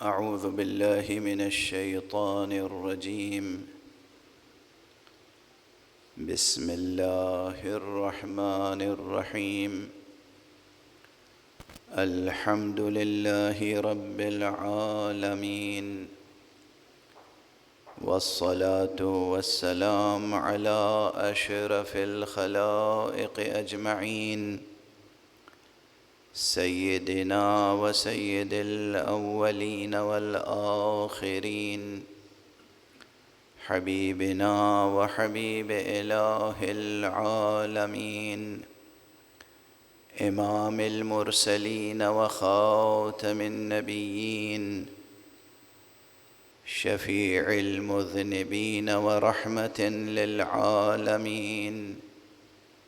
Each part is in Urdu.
أعوذ بالله من الشيطان الرجيم. بسم الله الرحمن الرحيم. الحمد لله رب العالمين، والصلاة والسلام على أشرف الخلائق أجمعين، سيدنا وسيد الأولين والآخرين، حبيبنا وحبيب إله العالمين، إمام المرسلين وخاتم النبيين، شفيع المذنبين ورحمة للعالمين،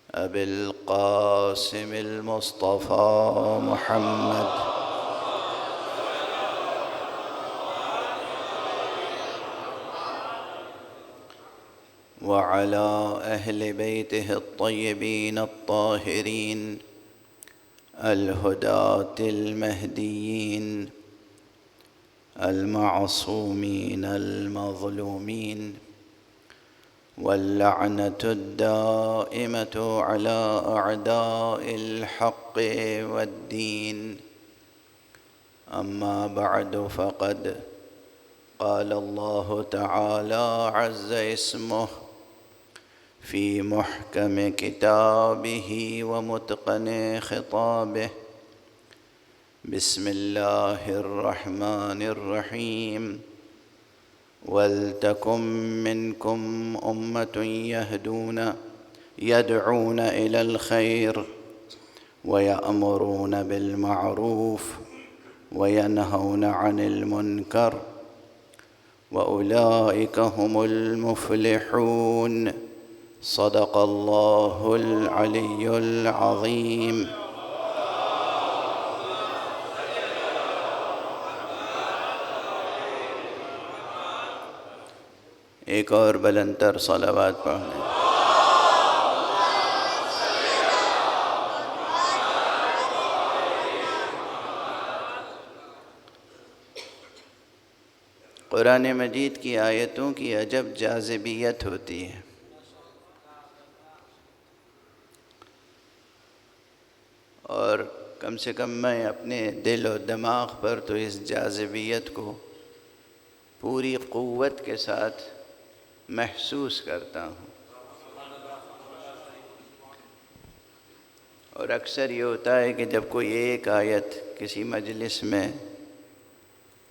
أبي القاسم المصطفى محمد وعلى أهل بيته الطيبين الطاهرين الهداة المهديين المعصومين المظلومين، واللعنة الدائمة على أعداء الحق والدين. أما بعد، فقد قال الله تعالى عز اسمه في محكم كتابه ومتقن خطابه: بسم الله الرحمن الرحيم. ولتكن منكم أمة يدعون إلى الخير ويأمرون بالمعروف وينهون عن المنكر، وأولئك هم المفلحون. صدق الله العلي العظيم. ایک اور بلند تر صلوات پڑھ لیں۔ قرآن مجید کی آیتوں کی عجب جاذبیت ہوتی ہے، اور کم سے کم میں اپنے دل و دماغ پر تو اس جاذبیت کو پوری قوت کے ساتھ محسوس کرتا ہوں۔ اور اکثر یہ ہوتا ہے کہ جب کوئی ایک آیت کسی مجلس میں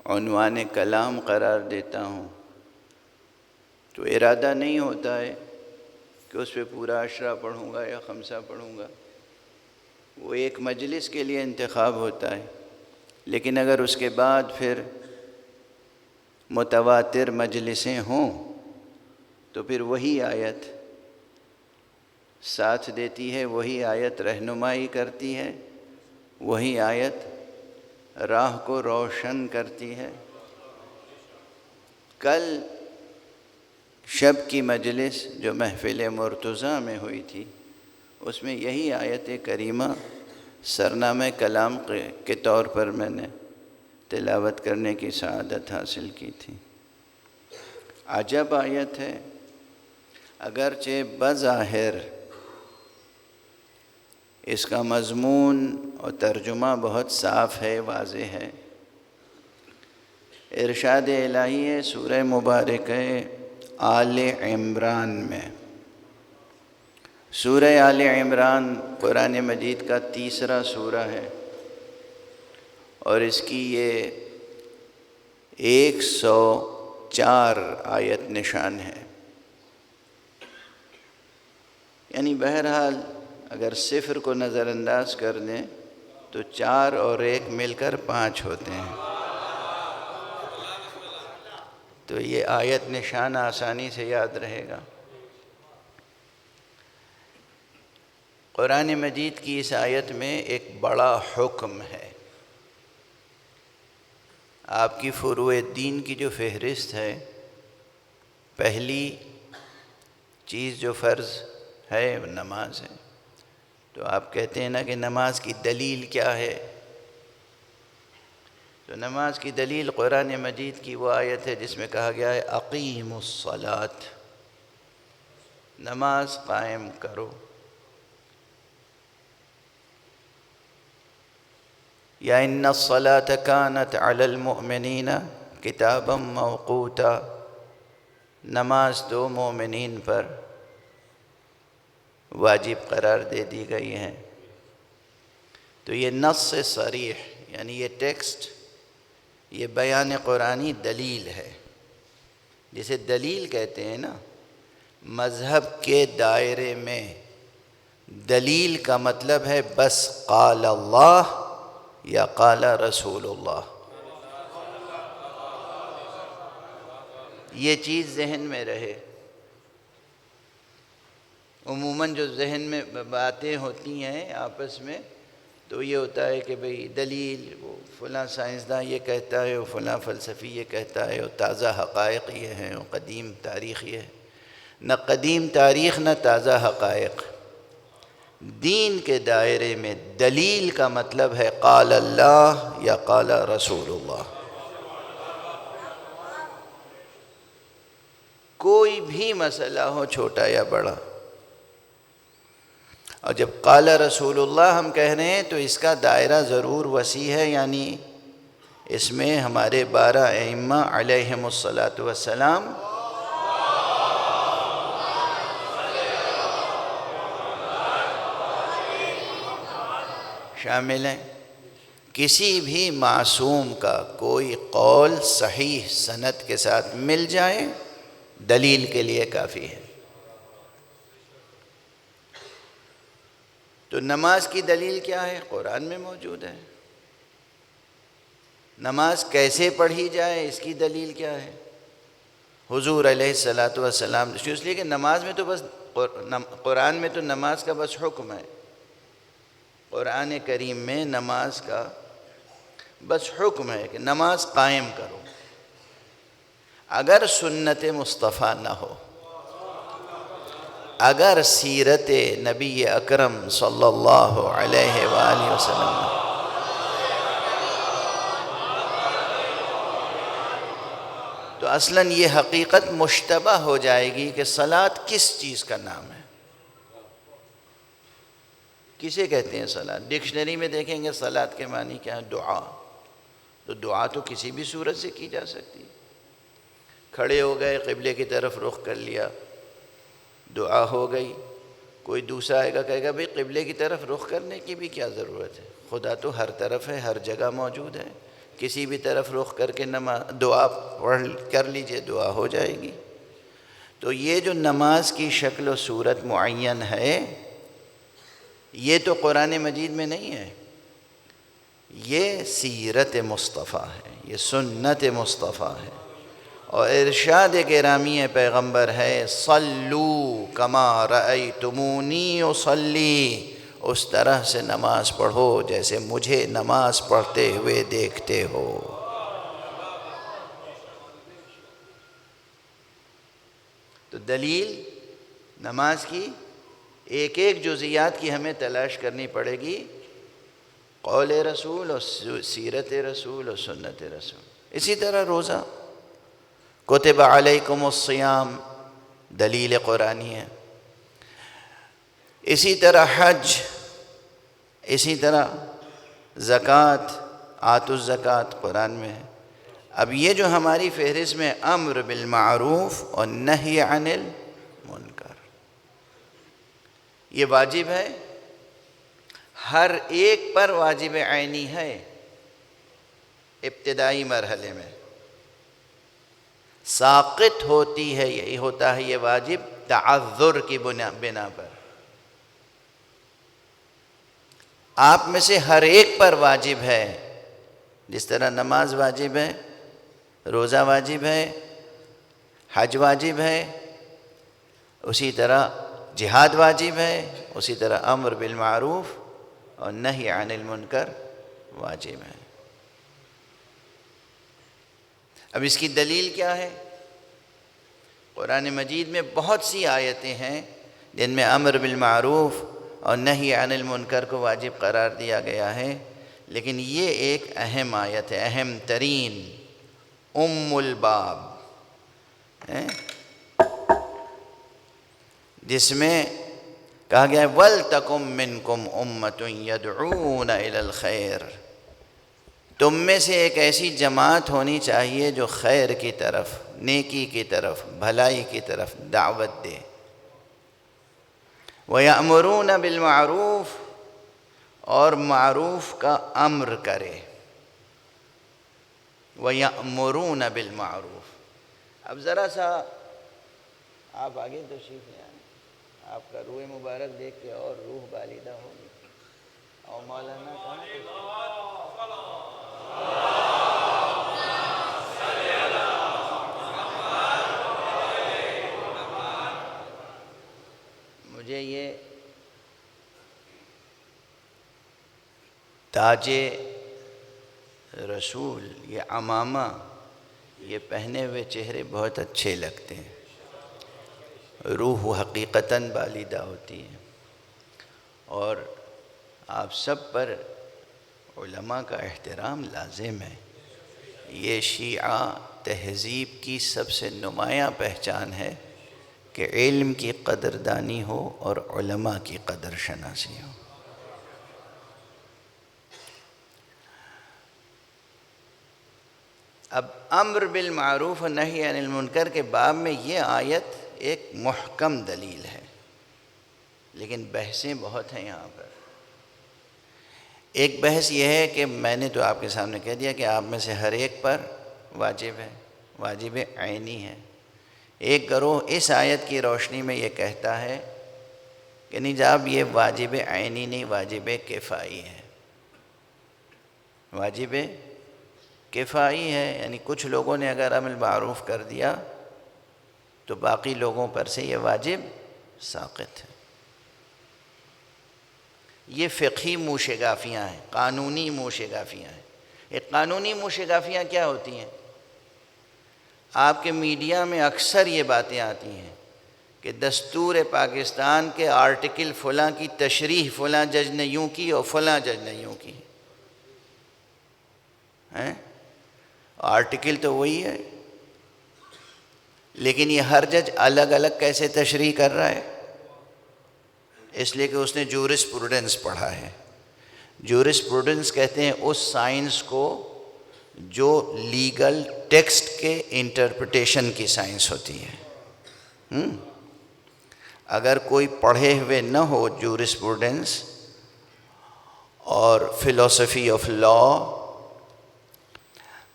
عنوان کلام قرار دیتا ہوں تو ارادہ نہیں ہوتا ہے کہ اس پہ پورا عشرہ پڑھوں گا یا خمسہ پڑھوں گا، وہ ایک مجلس کے لیے انتخاب ہوتا ہے۔ لیکن اگر اس کے بعد پھر متواتر مجلسیں ہوں تو پھر وہی آیت ساتھ دیتی ہے، وہی آیت رہنمائی کرتی ہے، وہی آیت راہ کو روشن کرتی ہے۔ کل شب کی مجلس جو محفل مرتضیٰ میں ہوئی تھی، اس میں یہی آیت کریمہ سرنامہ کلام کے طور پر میں نے تلاوت کرنے کی سعادت حاصل کی تھی۔ عجب آیت ہے، اگرچہ بظاہر اس کا مضمون اور ترجمہ بہت صاف ہے، واضح ہے۔ ارشاد الہی ہے سورہ مبارکہ آل عمران میں۔ سورہ آل عمران قرآن مجید کا تیسرا سورہ ہے، اور اس کی یہ 104 آیت نشان ہے۔ یعنی بہرحال اگر صفر کو نظر انداز کر دیں تو 4 اور 1 مل کر 5 ہوتے ہیں، تو یہ آیت نشان آسانی سے یاد رہے گا۔ قرآن مجید کی اس آیت میں ایک بڑا حکم ہے۔ آپ کی فروع دین کی جو فہرست ہے، پہلی چیز جو فرض ہے وہ نماز ہے۔ تو آپ کہتے ہیں نا کہ نماز کی دلیل کیا ہے؟ تو نماز کی دلیل قرآن مجید کی وہ آیت ہے جس میں کہا گیا ہے اقیم الصلاۃ، نماز قائم کرو. یا ان الصلاۃ کانت علی المؤمنین کتابا موقوتا، نماز تو مومنین پر واجب قرار دے دی گئی ہے. تو یہ نص صریح، یعنی یہ ٹیکسٹ، یہ بیان قرآنی دلیل ہے. جسے دلیل کہتے ہیں نا، مذہب کے دائرے میں دلیل کا مطلب ہے بس قال اللہ یا قال رسول اللہ. یہ چیز ذہن میں رہے. عموماً جو ذہن میں باتیں ہوتی ہیں آپس میں، تو یہ ہوتا ہے کہ بھئی دلیل، وہ فلاں سائنسداں یہ کہتا ہے، وہ فلاں فلسفی یہ کہتا ہے، وہ تازہ حقائق یہ ہیں، وہ قدیم تاریخ یہ ہے. نہ قدیم تاریخ نہ تازہ حقائق. دین کے دائرے میں دلیل کا مطلب ہے قال اللہ یا قال رسول اللہ. کوئی بھی مسئلہ ہو، چھوٹا یا بڑا. اور جب قال رسول اللہ ہم کہہ رہے ہیں تو اس کا دائرہ ضرور وسیع ہے، یعنی اس میں ہمارے 12 ائمہ علیہم الصلاۃ والسلام شامل ہیں. کسی بھی معصوم کا کوئی قول صحیح سند کے ساتھ مل جائے، دلیل کے لیے کافی ہے. تو نماز کی دلیل کیا ہے؟ قرآن میں موجود ہے. نماز کیسے پڑھی جائے، اس کی دلیل کیا ہے؟ حضور علیہ الصلاۃ والسلام، اس لیے کہ نماز میں تو بس قرآن میں تو نماز کا بس حکم ہے. قرآن کریم میں نماز کا بس حکم ہے کہ نماز قائم کرو. اگر سنت مصطفیٰ نہ ہو، اگر سیرت نبی اکرم صلی اللہ علیہ وآلہ وسلم، تو اصلاً یہ حقیقت مشتبہ ہو جائے گی کہ صلاۃ کس چیز کا نام ہے. کسے کہتے ہیں صلاۃ؟ ڈکشنری میں دیکھیں گے صلاۃ کے معنی کیا ہے؟ دعا. تو دعا تو کسی بھی صورت سے کی جا سکتی. کھڑے ہو گئے، قبلے کی طرف رخ کر لیا، دعا ہو گئی. کوئی دوسرا آئے گا کہے گا بھئی قبلے کی طرف رخ کرنے کی بھی کیا ضرورت ہے؟ خدا تو ہر طرف ہے، ہر جگہ موجود ہے. کسی بھی طرف رخ کر کے دعا پڑھ کر لیجئے، دعا ہو جائے گی. تو یہ جو نماز کی شکل و صورت معین ہے، یہ تو قرآن مجید میں نہیں ہے. یہ سیرت مصطفیٰ ہے، یہ سنت مصطفیٰ ہے. اور ارشاد گرامی پیغمبر ہے صلو کما رأیتمونی اصلی، اس طرح سے نماز پڑھو جیسے مجھے نماز پڑھتے ہوئے دیکھتے ہو. تو دلیل نماز کی ایک ایک جزیات کی ہمیں تلاش کرنی پڑے گی. قول رسول اور سیرت رسول اور سنت رسول. اسی طرح روزہ، کتب علیکم الصیام، دلیل قرآنی ہے. اسی طرح حج، اسی طرح زکوٰۃ، آتوا الزکوٰۃ قرآن میں ہے. اب یہ جو ہماری فہرست میں امر بالمعروف اور نہی عن المنکر، یہ واجب ہے، ہر ایک پر واجب عینی ہے. ابتدائی مرحلے میں ساقط ہوتی ہے، یہی ہوتا ہے یہ واجب تعذر کی بنا پر. آپ میں سے ہر ایک پر واجب ہے. جس طرح نماز واجب ہے، روزہ واجب ہے، حج واجب ہے، اسی طرح جہاد واجب ہے، اسی طرح امر بالمعروف اور نہی عن المنکر واجب ہے. اب اس کی دلیل کیا ہے؟ قرآن مجید میں بہت سی آیتیں ہیں جن میں امر بالمعروف اور نہی عن المنکر کو واجب قرار دیا گیا ہے. لیکن یہ ایک اہم آیت ہے، اہم ترین، ام الباب، جس میں کہا گیا ہے وَلْتَكُمْ مِنْكُمْ أُمَّةٌ يَدْعُونَ إِلَى الْخَيْرِ، تم میں سے ایک ایسی جماعت ہونی چاہیے جو خیر کی طرف، نیکی کی طرف، بھلائی کی طرف دعوت دے، وَيَأْمُرُونَ بِالْمَعْرُوفِ، اور معروف کا امر کرے، وَيَأْمُرُونَ بِالْمَعْرُوفِ۔ اب ذرا سا آپ آگے تشریف لے آئیں، آپ کا روح مبارک دیکھ کے اور روح بالیدہ ہوگی۔ اور مولانا کہاں مجھے یہ تاج رسول، یہ عمامہ، یہ پہنے ہوئے چہرے بہت اچھے لگتے ہیں، روح حقیقتاً بالیدہ ہوتی ہے، اور آپ سب پر علماء کا احترام لازم ہے۔ یہ شیعہ تہذیب کی سب سے نمایاں پہچان ہے کہ علم کی قدردانی ہو اور علماء کی قدر شناسی ہو۔ اب امر بالمعروف و نہی عن المنکر کے باب میں یہ آیت ایک محکم دلیل ہے، لیکن بحثیں بہت ہیں یہاں پر۔ ایک بحث یہ ہے کہ میں نے تو آپ کے سامنے کہہ دیا کہ آپ میں سے ہر ایک پر واجب ہے، واجب عینی ہے۔ ایک گروہ اس آیت کی روشنی میں یہ کہتا ہے کہ نہیں جناب، یہ واجب عینی نہیں، واجب کفائی ہے، واجب کفائی ہے، یعنی کچھ لوگوں نے اگر امر معروف کر دیا تو باقی لوگوں پر سے یہ واجب ساقط ہے۔ یہ فقہی موشگافیاں ہیں، قانونی موشگافیاں ہیں۔ یہ قانونی موشگافیاں کیا ہوتی ہیں؟ آپ کے میڈیا میں اکثر یہ باتیں آتی ہیں کہ دستور پاکستان کے آرٹیکل فلاں کی تشریح فلاں جج نے یوں کی اور فلاں جج نے یوں کی۔ آرٹیکل تو وہی ہے، لیکن یہ ہر جج الگ الگ کیسے تشریح کر رہا ہے؟ اس لیے کہ اس نے جورسپروڈنس پڑھا ہے۔ جورسپروڈنس کہتے ہیں اس سائنس کو جو لیگل ٹیکسٹ کے انٹرپریٹیشن کی سائنس ہوتی ہے۔ اگر کوئی پڑھے ہوئے نہ ہو جورسپروڈنس اور فلسفی آف لا،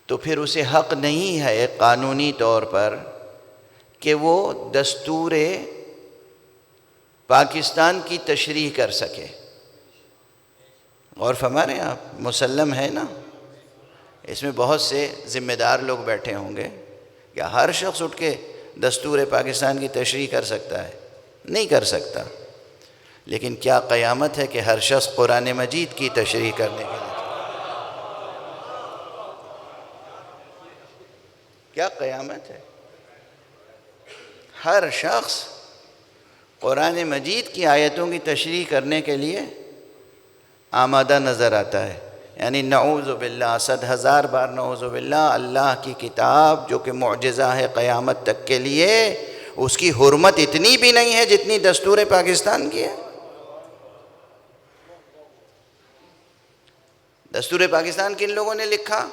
تو پھر اسے حق نہیں ہے قانونی طور پر کہ وہ دستور پاکستان کی تشریح کر سکے۔ اور فرما رہے ہیں آپ، مسلم ہے نا، اس میں بہت سے ذمہ دار لوگ بیٹھے ہوں گے، کیا ہر شخص اٹھ کے دستور پاکستان کی تشریح کر سکتا ہے؟ نہیں کر سکتا۔ لیکن کیا قیامت ہے کہ ہر شخص قرآن مجید کی تشریح کرنے کے لیے؟ کیا قیامت ہے؟ ہر شخص قرآن مجید کی آیتوں کی تشریح کرنے کے لیے آمادہ نظر آتا ہے۔ یعنی نعوذ باللہ، 100,000 بار نعوذ باللہ، اللہ کی کتاب جو کہ معجزہ ہے قیامت تک کے لیے، اس کی حرمت اتنی بھی نہیں ہے جتنی دستور پاکستان کی ہے۔ دستور پاکستان کن لوگوں نے لکھا؟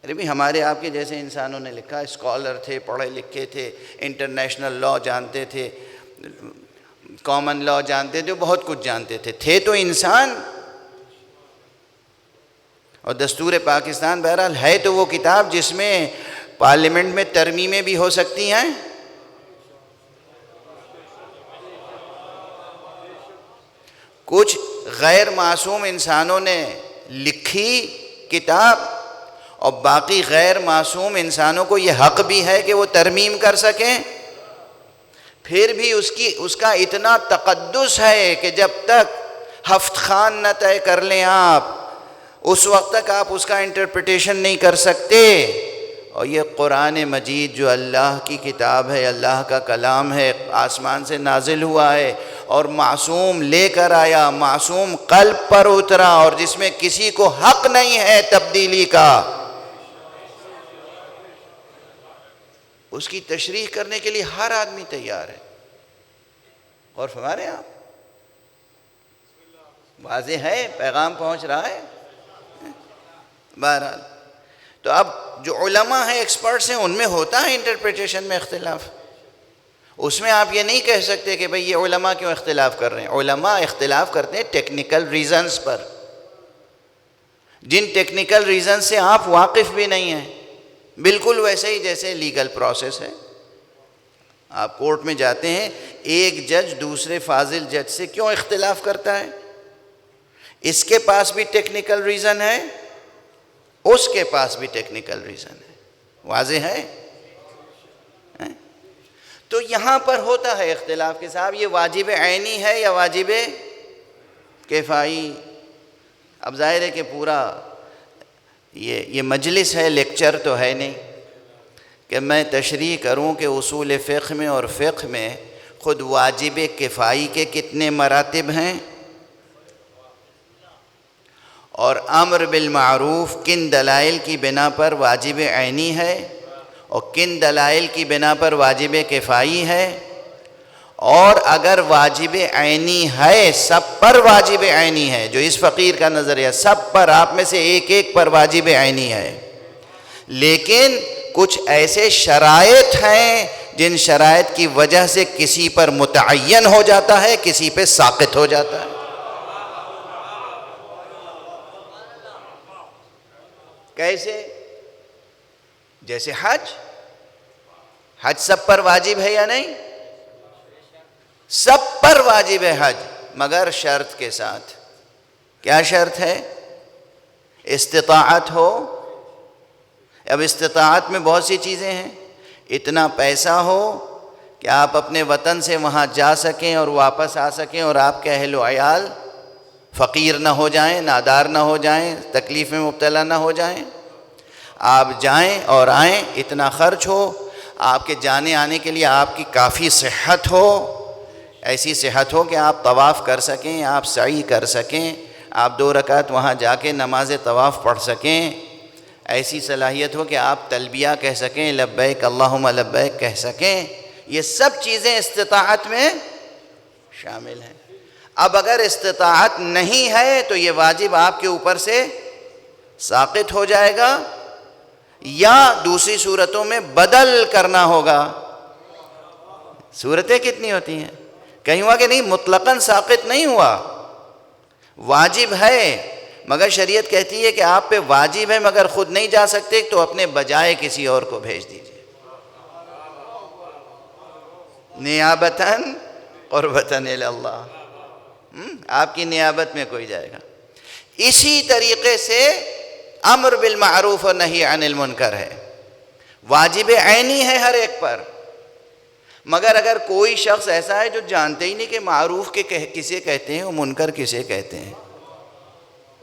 ارے بھی ہمارے آپ کے جیسے انسانوں نے لکھا، اسکالر تھے، پڑھے لکھے تھے، انٹرنیشنل لا جانتے تھے، کامن لا جانتے تھے، بہت کچھ جانتے تھے تو انسان۔ اور دستور پاکستان بہرحال ہے تو وہ کتاب جس میں پارلیمنٹ میں ترمیمیں بھی ہو سکتی ہیں۔ کچھ غیر معصوم انسانوں نے لکھی کتاب، اور باقی غیر معصوم انسانوں کو یہ حق بھی ہے کہ وہ ترمیم کر سکیں۔ پھر بھی اس کا اتنا تقدس ہے کہ جب تک ہفت خوان نہ طے کر لیں آپ، اس وقت تک آپ اس کا انٹرپریٹیشن نہیں کر سکتے۔ اور یہ قرآن مجید جو اللہ کی کتاب ہے، اللہ کا کلام ہے، آسمان سے نازل ہوا ہے، اور معصوم لے کر آیا، معصوم قلب پر اترا، اور جس میں کسی کو حق نہیں ہے تبدیلی کا، اس کی تشریح کرنے کے لیے ہر آدمی تیار ہے۔ اور فرما رہے ہیں آپ، واضح ہے، پیغام پہنچ رہا ہے۔ بہرحال تو اب جو علماء ہیں، ایکسپرٹس ہیں، ان میں ہوتا ہے انٹرپریٹیشن میں اختلاف، اس میں آپ یہ نہیں کہہ سکتے کہ بھئی یہ علماء کیوں اختلاف کر رہے ہیں۔ علماء اختلاف کرتے ہیں ٹیکنیکل ریزنز پر، جن ٹیکنیکل ریزنز سے آپ واقف بھی نہیں ہیں، بالکل ویسے ہی جیسے لیگل پروسیس ہے۔ آپ کورٹ میں جاتے ہیں، ایک جج دوسرے فاضل جج سے کیوں اختلاف کرتا ہے؟ اس کے پاس بھی ٹیکنیکل ریزن ہے، اس کے پاس بھی ٹیکنیکل ریزن ہے، واضح ہے۔ تو یہاں پر ہوتا ہے اختلاف کہ صاحب یہ واجب عینی ہے یا واجب کفائی۔ اب ظاہر ہے کہ پورا یہ مجلس ہے، لیکچر تو ہے نہیں کہ میں تشریح کروں کہ اصول فقہ میں اور فقہ میں خود واجب کفائی کے کتنے مراتب ہیں، اور امر بالمعروف کن دلائل کی بنا پر واجب عینی ہے اور کن دلائل کی بنا پر واجب کفائی ہے، اور اگر واجب عینی ہے، سب پر واجب عینی ہے، جو اس فقیر کا نظریہ سب پر، آپ میں سے ایک ایک پر واجب عینی ہے، لیکن کچھ ایسے شرائط ہیں جن شرائط کی وجہ سے کسی پر متعین ہو جاتا ہے، کسی پہ ساقط ہو جاتا ہے۔ کیسے؟ جیسے حج سب پر واجب ہے یا نہیں؟ سب پر واجب ہے حج، مگر شرط کے ساتھ۔ کیا شرط ہے؟ استطاعت ہو۔ اب استطاعت میں بہت سی چیزیں ہیں، اتنا پیسہ ہو کہ آپ اپنے وطن سے وہاں جا سکیں اور واپس آ سکیں، اور آپ کے اہل و عیال فقیر نہ ہو جائیں، نادار نہ ہو جائیں، تکلیف میں مبتلا نہ ہو جائیں، آپ جائیں اور آئیں، اتنا خرچ ہو، آپ کے جانے آنے کے لیے آپ کی کافی صحت ہو، ایسی صحت ہو کہ آپ طواف کر سکیں، آپ سعی کر سکیں، آپ 2 رکعت وہاں جا کے نماز طواف پڑھ سکیں، ایسی صلاحیت ہو کہ آپ تلبیہ کہہ سکیں، لبیک اللہم لبیک کہہ سکیں، یہ سب چیزیں استطاعت میں شامل ہیں۔ اب اگر استطاعت نہیں ہے تو یہ واجب آپ کے اوپر سے ساقط ہو جائے گا، یا دوسری صورتوں میں بدل کرنا ہوگا۔ صورتیں کتنی ہوتی ہیں؟ کہیں ہوا کہ نہیں مطلقاً ساقط نہیں ہوا، واجب ہے، مگر شریعت کہتی ہے کہ آپ پہ واجب ہے مگر خود نہیں جا سکتے تو اپنے بجائے کسی اور کو بھیج دیجئے، نیابتاً قربتاً الی اللہ، آپ کی نیابت میں کوئی جائے گا۔ اسی طریقے سے امر بالمعروف و نہی عن المنکر ہے، واجب عینی ہے ہر ایک پر، مگر اگر کوئی شخص ایسا ہے جو جانتے ہی نہیں کہ معروف کے کسے کہتے ہیں اور منکر کسے کہتے ہیں،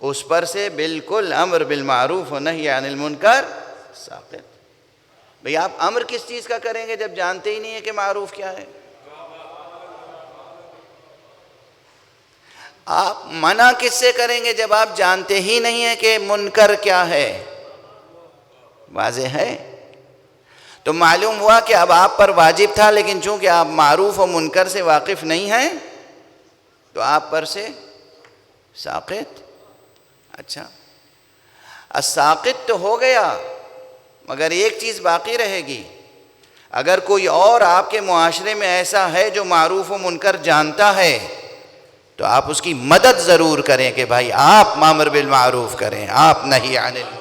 اس پر سے بالکل امر بالمعروف و نہی عن المنکر ساقط۔ بھئی آپ امر کس چیز کا کریں گے جب جانتے ہی نہیں ہے کہ معروف کیا ہے؟ آپ منع کس سے کریں گے جب آپ جانتے ہی نہیں ہیں کہ منکر کیا ہے؟ واضح ہے؟ تو معلوم ہوا کہ اب آپ پر واجب تھا، لیکن چونکہ آپ معروف و منکر سے واقف نہیں ہیں تو آپ پر سے ساقط۔ اچھا، الساقط تو ہو گیا، مگر ایک چیز باقی رہے گی۔ اگر کوئی اور آپ کے معاشرے میں ایسا ہے جو معروف و منکر جانتا ہے تو آپ اس کی مدد ضرور کریں کہ بھائی آپ امر بالمعروف کریں، آپ نہی عن المنکر۔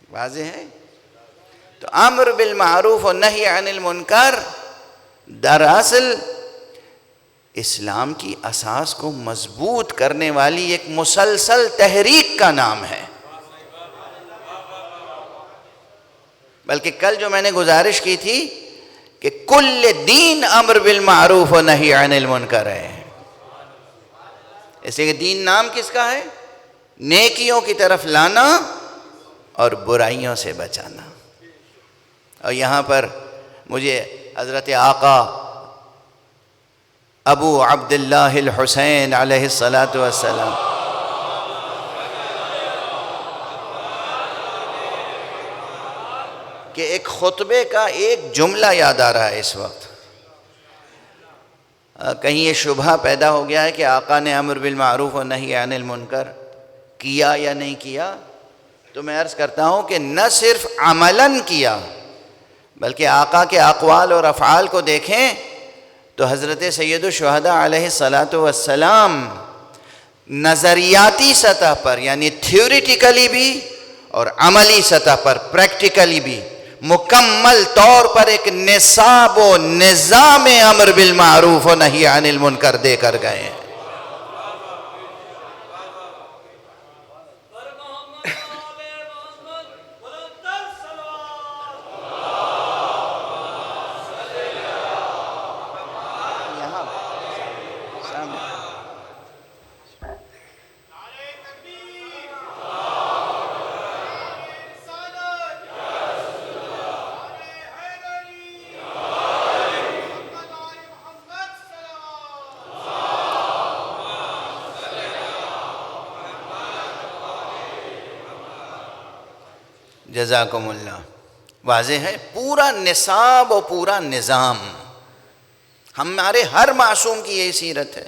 واضح ہے؟ تو امر بالمعروف و نہی عن المنکر دراصل اسلام کی اساس کو مضبوط کرنے والی ایک مسلسل تحریک کا نام ہے۔ بلکہ کل جو میں نے گزارش کی تھی کہ کل دین امر بالمعروف و نہی عن المنکر ہے، اس لیے کہ دین نام کس کا ہے؟ نیکیوں کی طرف لانا اور برائیوں سے بچانا۔ اور یہاں پر مجھے حضرت آقا ابو عبداللہ الحسین علیہ الصلاۃ والسلام کہ ایک خطبے کا ایک جملہ یاد آ رہا ہے اس وقت. کہیں یہ شبہ پیدا ہو گیا ہے کہ آقا نے امر بالمعروف و نہی عن المنکر کیا یا نہیں کیا؟ تو میں عرض کرتا ہوں کہ نہ صرف عملاً کیا بلکہ آقا کے اقوال اور افعال کو دیکھیں تو حضرت سید الشہداء علیہ الصلاۃ والسلام نظریاتی سطح پر یعنی تھیوریٹیکلی بھی اور عملی سطح پر پریکٹیکلی بھی مکمل طور پر ایک نصاب و نظام امر بالمعروف و نہی عن المنکر دے کر گئے ہیں. جزاکم اللہ. واضح ہے پورا نصاب و پورا نظام. ہمارے ہر معصوم کی یہی سیرت ہے.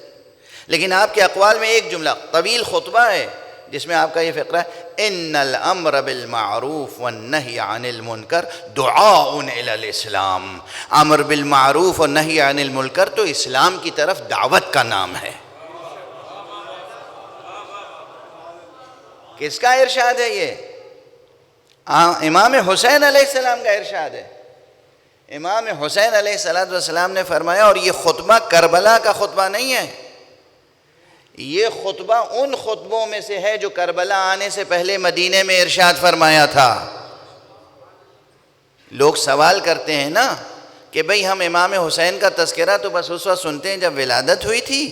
لیکن آپ کے اقوال میں ایک جملہ طویل خطبہ ہے جس میں آپ کا یہ فقرہ ہے ان الامر بالمعروف والنہی عن المنکر دعاء الی الاسلام. امر بالمعروف و نہی عن المنکر تو اسلام کی طرف دعوت کا نام ہے. کس کا ارشاد ہے یہ؟ امام حسین علیہ السلام کا ارشاد ہے. امام حسین علیہ السلام نے فرمایا، اور یہ خطبہ کربلا کا خطبہ نہیں ہے، یہ خطبہ ان خطبوں میں سے ہے جو کربلا آنے سے پہلے مدینے میں ارشاد فرمایا تھا. لوگ سوال کرتے ہیں نا کہ بھئی ہم امام حسین کا تذکرہ تو بس اس وقت سنتے ہیں جب ولادت ہوئی تھی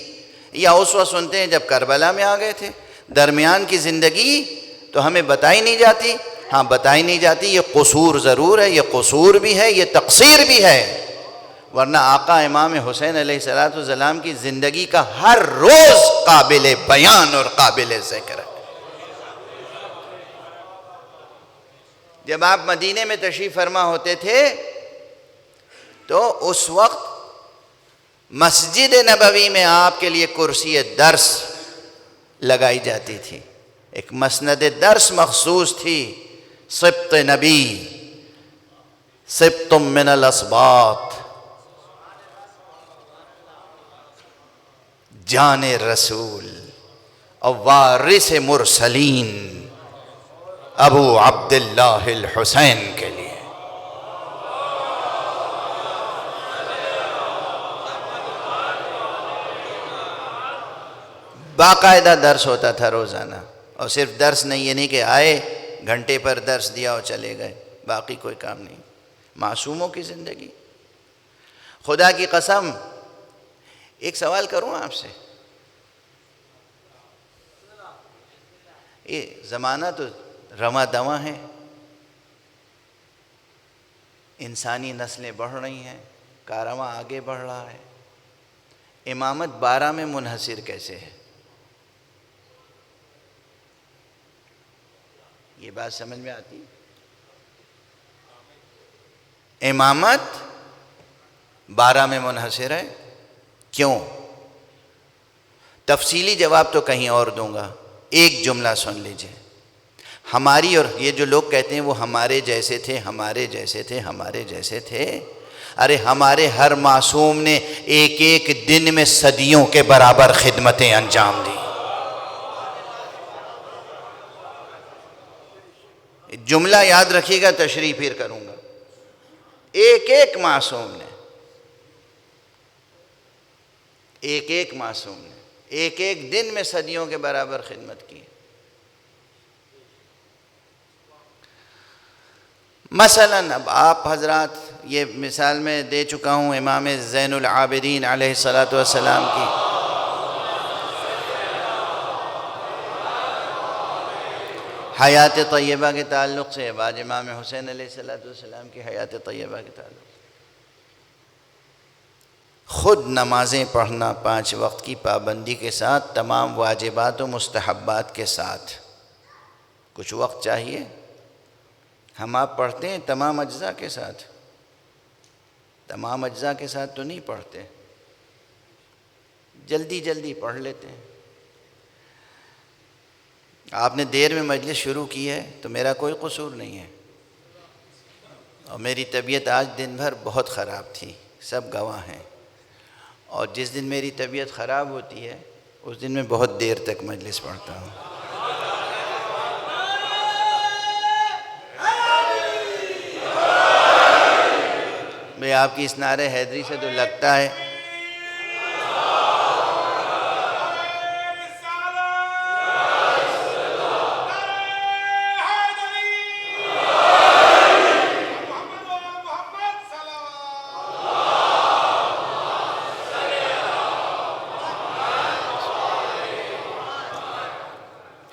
یا اس وقت سنتے ہیں جب کربلا میں آ گئے تھے، درمیان کی زندگی تو ہمیں بتائی نہیں جاتی. ہاں بتائی نہیں جاتی، یہ قصور ضرور ہے، یہ قصور بھی ہے، یہ تقصیر بھی ہے. ورنہ آقا امام حسین علیہ السلام کی زندگی کا ہر روز قابل بیان اور قابل ذکر ہے. جب آپ مدینے میں تشریف فرما ہوتے تھے تو اس وقت مسجد نبوی میں آپ کے لیے کرسی درس لگائی جاتی تھی، ایک مسند درس مخصوص تھی. سبط نبی، سبط من الاسباط، جان رسول اور وارث مرسلین ابو عبداللہ الحسین کے لیے. باقاعدہ درس ہوتا تھا روزانہ. اور صرف درس نہیں، یہ نہیں کہ آئے گھنٹے پر درس دیا اور چلے گئے، باقی کوئی کام نہیں. معصوموں کی زندگی. خدا کی قسم ایک سوال کروں آپ سے، یہ زمانہ تو رواں دواں ہے، انسانی نسلیں بڑھ رہی ہیں، کارواں آگے بڑھ رہا ہے، امامت 12 میں منحصر کیسے ہے؟ یہ بات سمجھ میں آتی؟ امامت 12 میں منحصر ہے، کیوں؟ تفصیلی جواب تو کہیں اور دوں گا، ایک جملہ سن لیجئے. ہماری، اور یہ جو لوگ کہتے ہیں وہ ہمارے جیسے تھے، ہمارے جیسے تھے، ہمارے جیسے تھے، ارے ہمارے ہر معصوم نے ایک ایک دن میں صدیوں کے برابر خدمتیں انجام دی. جملہ یاد رکھیے گا، تشریح پھر کروں گا. ایک ایک معصوم نے، ایک ایک معصوم نے ایک ایک دن میں صدیوں کے برابر خدمت کی. مثلا اب آپ حضرات، یہ مثال میں دے چکا ہوں امام زین العابدین علیہ السلام کی. حیات طیبہ کے تعلق سے، بعد امام حسین علیہ السلام کی حیات طیبہ کے تعلق سے خود نمازیں پڑھنا 5 وقت کی پابندی کے ساتھ، تمام واجبات و مستحبات کے ساتھ۔ کچھ وقت چاہیے، ہم آپ پڑھتے ہیں تمام اجزاء کے ساتھ، تمام اجزاء کے ساتھ تو نہیں پڑھتے، جلدی جلدی پڑھ لیتے ہیں۔ آپ نے دیر میں مجلس شروع کی ہے تو میرا کوئی قصور نہیں ہے، اور میری طبیعت آج دن بھر بہت خراب تھی، سب گواہ ہیں، اور جس دن میری طبیعت خراب ہوتی ہے اس دن میں بہت دیر تک مجلس پڑھتا ہوں۔ بھئی آپ کی اس نعرہ حیدری سے تو لگتا ہے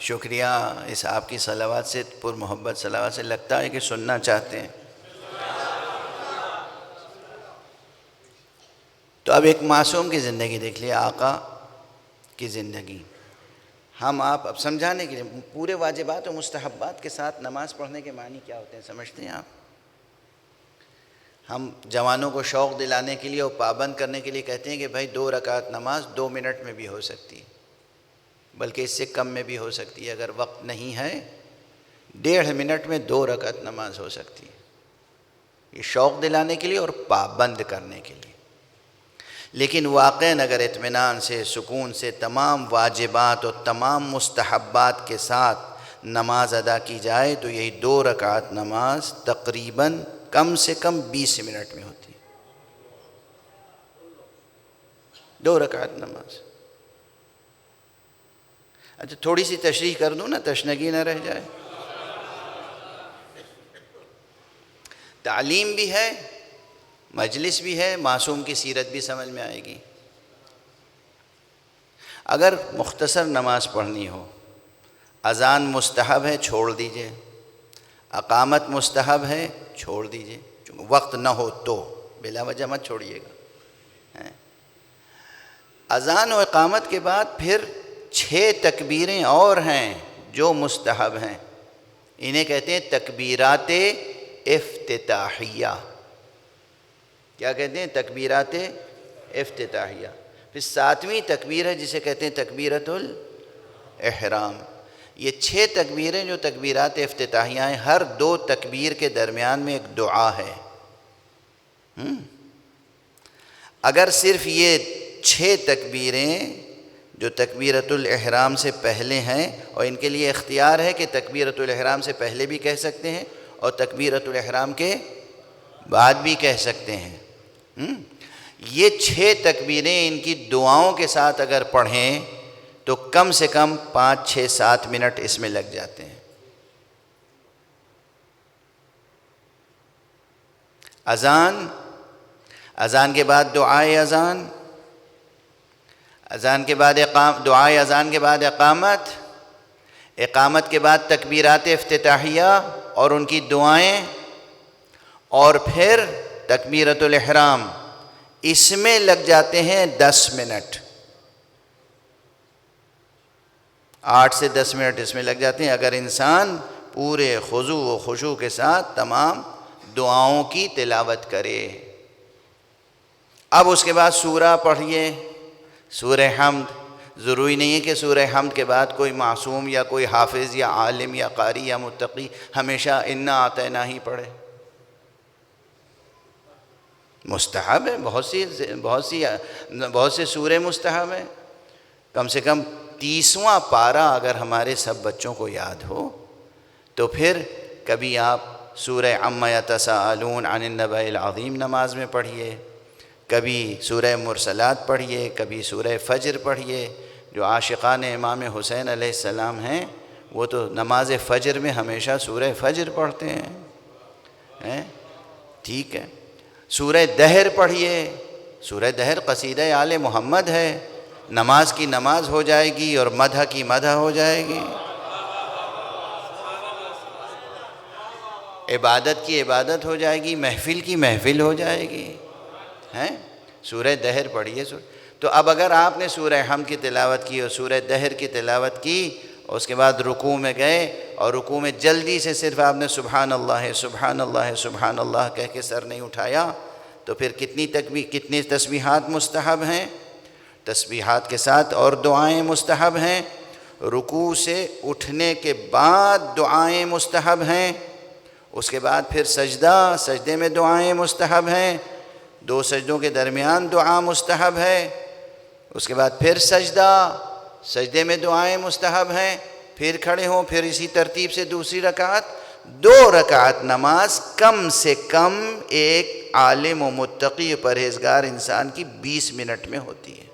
شکریہ، اس آپ کی صلوات سے، پر محبت صلوات سے لگتا ہے کہ سننا چاہتے ہیں۔ تو اب ایک معصوم کی زندگی دیکھ لیا، آقا کی زندگی، ہم آپ اب سمجھانے کے لیے پورے واجبات و مستحبات کے ساتھ نماز پڑھنے کے معنی کیا ہوتے ہیں سمجھتے ہیں آپ؟ ہم جوانوں کو شوق دلانے کے لیے اور پابند کرنے کے لیے کہتے ہیں کہ بھائی 2 رکعت نماز 2 منٹ میں بھی ہو سکتی ہے، بلکہ اس سے کم میں بھی ہو سکتی ہے، اگر وقت نہیں ہے 1.5 منٹ میں 2 رکعت نماز ہو سکتی ہے، یہ شوق دلانے کے لیے اور پابند کرنے کے لیے۔ لیکن واقعاً اگر اطمینان سے، سکون سے، تمام واجبات اور تمام مستحبات کے ساتھ نماز ادا کی جائے تو یہی 2 رکعت نماز تقریباً کم سے کم 20 منٹ میں ہوتی ہے، 2 رکعت نماز۔ اچھا تھوڑی سی تشریح کر دوں نا، تشنگی نہ رہ جائے۔ تعلیم بھی ہے، مجلس بھی ہے، معصوم کی سیرت بھی سمجھ میں آئے گی۔ اگر مختصر نماز پڑھنی ہو، اذان مستحب ہے چھوڑ دیجئے، اقامت مستحب ہے چھوڑ دیجئے، وقت نہ ہو تو بلا وجہ مت چھوڑیے گا۔ اذان و اقامت کے بعد پھر 6 تکبیریں اور ہیں جو مستحب ہیں، انہیں کہتے ہیں تکبیرات افتتاحیہ۔ کیا کہتے ہیں؟ تکبیرات افتتاحیہ۔ پھر 7ویں تکبیر ہے جسے کہتے ہیں تکبیرۃ الاحرام۔ یہ 6 تکبیریں جو تکبیرات افتتاحیہ ہیں، ہر 2 تکبیر کے درمیان میں ایک دعا ہے۔ اگر صرف یہ 6 تکبیریں جو تکبیرۃ الاحرام سے پہلے ہیں، اور ان کے لیے اختیار ہے کہ تکبیرۃ الاحرام سے پہلے بھی کہہ سکتے ہیں اور تکبیرۃ الاحرام کے بعد بھی کہہ سکتے ہیں، یہ 6 تکبیریں ان کی دعاؤں کے ساتھ اگر پڑھیں تو کم سے کم 5، 6، 7 منٹ اس میں لگ جاتے ہیں۔ اذان کے بعد دعائے اذان، اذان کے بعد دعائے اذان کے بعد اقامت، اقامت کے بعد تکبیرات افتتاحیہ اور ان کی دعائیں، اور پھر تکبیرۃ الاحرام، اس میں لگ جاتے ہیں 10 منٹ، 8 سے 10 منٹ اس میں لگ جاتے ہیں اگر انسان پورے خضوع و خشوع کے ساتھ تمام دعاؤں کی تلاوت کرے۔ اب اس کے بعد سورہ پڑھیے، سورہ حمد۔ ضروری نہیں ہے کہ سورہ حمد کے بعد کوئی معصوم یا کوئی حافظ یا عالم یا قاری یا متقی ہمیشہ انا اعطیناہ ہی پڑھے، مستحب ہے، بہت سے سورے مستحب ہیں۔ کم سے کم 30واں پارہ اگر ہمارے سب بچوں کو یاد ہو تو پھر کبھی آپ سورہ عما یتساءلون عن النبأ العظیم نماز میں پڑھیے، کبھی سورہ مرسلات پڑھیے، کبھی سورہ فجر پڑھیے۔ جو عاشقان امام حسین علیہ السلام ہیں وہ تو نماز فجر میں ہمیشہ سورہ فجر پڑھتے ہیں، ٹھیک ہے۔ سورہ دہر پڑھیے، سورہ دہر قصیدہ آل محمد ہے، نماز کی نماز ہو جائے گی اور مدح کی مدح ہو جائے گی، عبادت کی عبادت ہو جائے گی، محفل کی محفل ہو جائے گی، ہیں؟ سورہ دہر پڑھیے. تو اب اگر آپ نے سورہ حمد کی تلاوت کی اور سورہ دہر کی تلاوت کی اور اس کے بعد رکوع میں گئے اور رکوع میں جلدی سے صرف آپ نے سبحان اللہ سبحان اللہ سبحان اللہ کہہ کے سر نہیں اٹھایا, تو پھر کتنی تسبیحات مستحب ہیں؟ تسبیحات کے ساتھ اور دعائیں مستحب ہیں. رکوع سے اٹھنے کے بعد دعائیں مستحب ہیں. اس کے بعد پھر سجدے میں دعائیں مستحب ہیں. 2 سجدوں کے درمیان دعا مستحب ہے. اس کے بعد پھر سجدے میں دعائیں مستحب ہیں. پھر کھڑے ہوں, پھر اسی ترتیب سے دوسری رکعت. 2 رکعت نماز کم سے کم ایک عالم و متقی پرہیزگار انسان کی 20 منٹ میں ہوتی ہے.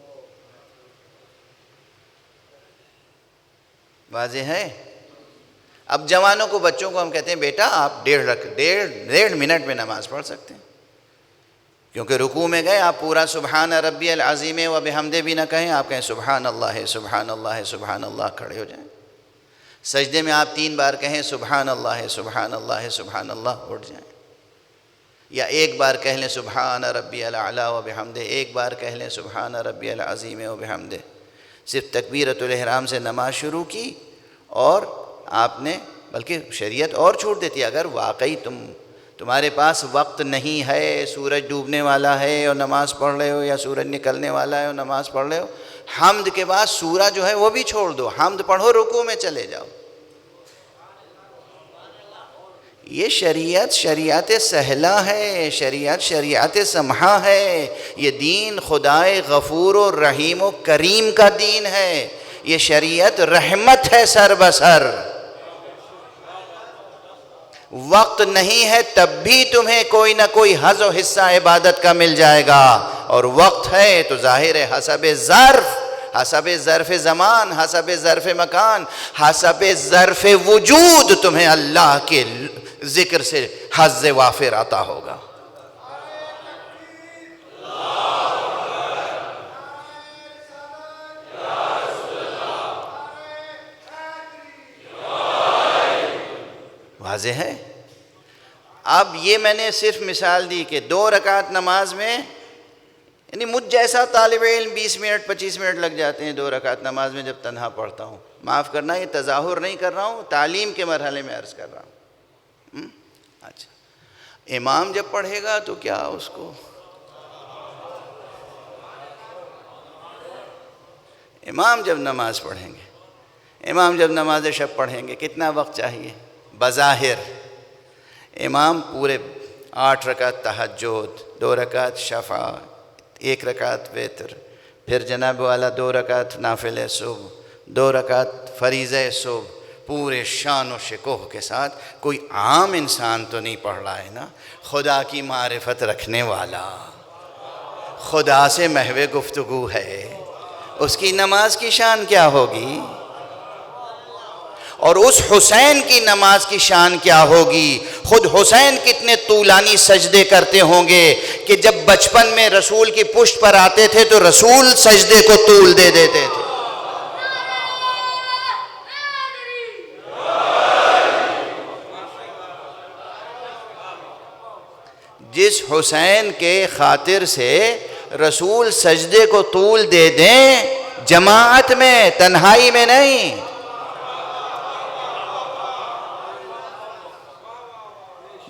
واضح ہے؟ اب جوانوں کو, بچوں کو ہم کہتے ہیں بیٹا آپ 1.5 منٹ میں نماز پڑھ سکتے ہیں, کیونکہ رکوع میں گئے آپ پورا سبحان ربی العظیم و بحمدہ بھی نہ کہیں, آپ کہیں سبحان اللہ سبحان اللہ سبحان اللہ, کھڑے ہو جائیں. سجدے میں آپ 3 بار کہیں سبحان اللہ سبحان اللہ سبحان اللہ, اٹھ جائیں. یا 1 بار کہہ لیں سبحان ربی الاعلیٰ و بحمدہ, 1 بار کہہ لیں سبحان ربی العظیم و بحمدہ. صرف تکبیرۃ الاحرام سے نماز شروع کی, اور آپ نے, بلکہ شریعت اور چھوٹ دیتی ہے, اگر واقعی تمہارے پاس وقت نہیں ہے, سورج ڈوبنے والا ہے اور نماز پڑھ رہے ہو, یا سورج نکلنے والا ہے اور نماز پڑھ رہے ہو, حمد کے بعد سورہ جو ہے وہ بھی چھوڑ دو, حمد پڑھو, رکوع میں چلے جاؤ. یہ شریعت سہلہ ہے, شریعت سمحہ ہے. یہ دین خدائے غفور و رحیم و کریم کا دین ہے. یہ شریعت رحمت ہے سر بسر. وقت نہیں ہے تب بھی تمہیں کوئی نہ کوئی حظ و حصہ عبادت کا مل جائے گا, اور وقت ہے تو ظاہر ہے حسب ظرف زمان, حسب ظرف مکان, حسب ظرف وجود تمہیں اللہ کے ذکر سے حظ وافر عطا ہوگا. واضح ہے؟ اب یہ میں نے صرف مثال دی کہ 2 رکعت نماز میں, یعنی مجھ جیسا طالب علم 20 منٹ 25 منٹ لگ جاتے ہیں 2 رکعت نماز میں جب تنہا پڑھتا ہوں. معاف کرنا, یہ تظاہر نہیں کر رہا ہوں, تعلیم کے مرحلے میں عرض کر رہا ہوں. اچھا, امام جب پڑھے گا تو کیا اس کو, امام جب نماز پڑھیں گے, امام جب نماز شب پڑھیں گے, کتنا وقت چاہیے؟ بظاہر امام پورے 8 رکعت تہجد, 2 رکعت شفع, 1 رکعت وتر, پھر جناب والا 2 رکعت نافلہ صبح, 2 رکعت فریضہ صبح, پورے شان و شکوہ کے ساتھ. کوئی عام انسان تو نہیں پڑھ رہا ہے نا, خدا کی معرفت رکھنے والا, خدا سے محو گفتگو ہے, اس کی نماز کی شان کیا ہوگی؟ اور اس حسین کی نماز کی شان کیا ہوگی؟ خود حسین کتنے طولانی سجدے کرتے ہوں گے کہ جب بچپن میں رسول کی پشت پر آتے تھے تو رسول سجدے کو طول دے دیتے تھے. جس حسین کے خاطر سے رسول سجدے کو طول دے دیں, جماعت میں, تنہائی میں نہیں.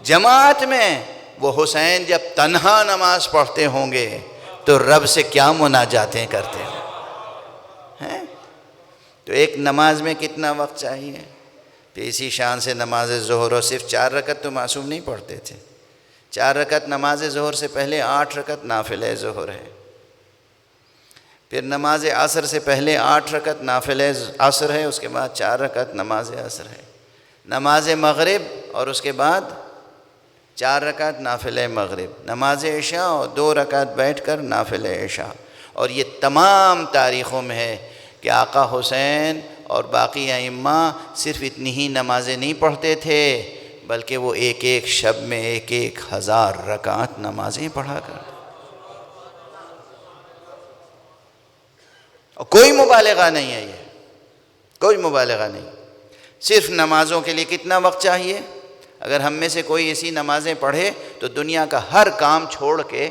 جماعت میں وہ حسین جب تنہا نماز پڑھتے ہوں گے تو رب سے کیا مناجاتیں کرتے ہیں. تو ایک نماز میں کتنا وقت چاہیے؟ تو اسی شان سے نماز ظہر, اور صرف 4 رکعت تو معصوم نہیں پڑھتے تھے. 4 رکعت نماز ظہر سے پہلے 8 رکعت نافلہ ظہر ہے. پھر نماز عصر سے پہلے 8 رکعت نافلہ عصر ہے, اس کے بعد 4 رکعت نماز عصر ہے. نماز مغرب اور اس کے بعد 4 رکعت نافلہ مغرب. نماز عشاء اور 2 رکعت بیٹھ کر نافلہ عشاء. اور یہ تمام تاریخوں میں ہے کہ آقا حسین اور باقی ائمہ صرف اتنی ہی نمازیں نہیں پڑھتے تھے, بلکہ وہ ایک ایک شب میں 1,000 رکعت نمازیں پڑھا کرتے. اور کوئی مبالغہ نہیں ہے, یہ کوئی مبالغہ نہیں. صرف نمازوں کے لیے کتنا وقت چاہیے؟ اگر ہم میں سے کوئی ایسی نمازیں پڑھے تو دنیا کا ہر کام چھوڑ کے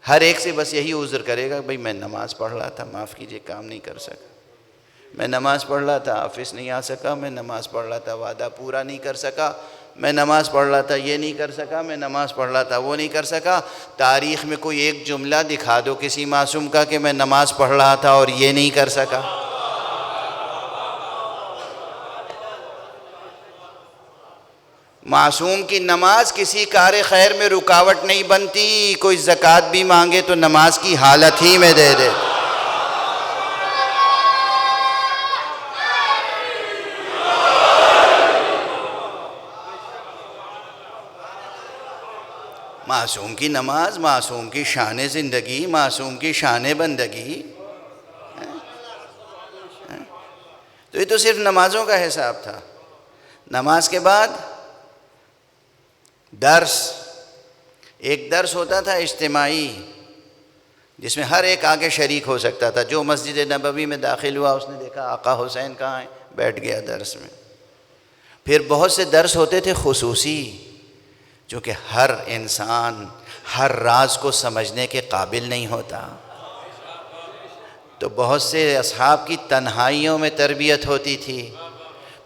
ہر ایک سے بس یہی عذر کرے گا، بھئی میں نماز پڑھ رہا تھا، معاف کیجئے کام نہیں کر سکا، میں نماز پڑھ رہا تھا آفس نہیں آ سکا، میں نماز پڑھ رہا تھا وعدہ پورا نہیں کر سکا، میں نماز پڑھ رہا تھا یہ نہیں کر سکا، میں نماز پڑھ رہا تھا وہ نہیں کر سکا۔ تاریخ میں کوئی ایک جملہ دکھا دو کسی معصوم کا کہ میں نماز پڑھ رہا تھا اور یہ نہیں کر سکا۔ معصوم کی نماز کسی کار خیر میں رکاوٹ نہیں بنتی، کوئی زکوٰۃ بھی مانگے تو نماز کی حالت ہی میں دے دے۔ معصوم کی نماز، معصوم کی شان زندگی، معصوم کی شان بندگی، تو یہ تو صرف نمازوں کا حساب تھا۔ نماز کے بعد درس، ایک درس ہوتا تھا اجتماعی جس میں ہر ایک آگے شریک ہو سکتا تھا۔ جو مسجد نبوی میں داخل ہوا اس نے دیکھا آقا حسین کہاں ہیں، بیٹھ گیا درس میں۔ پھر بہت سے درس ہوتے تھے خصوصی، چونکہ ہر انسان ہر راز کو سمجھنے کے قابل نہیں ہوتا، تو بہت سے اصحاب کی تنہائیوں میں تربیت ہوتی تھی۔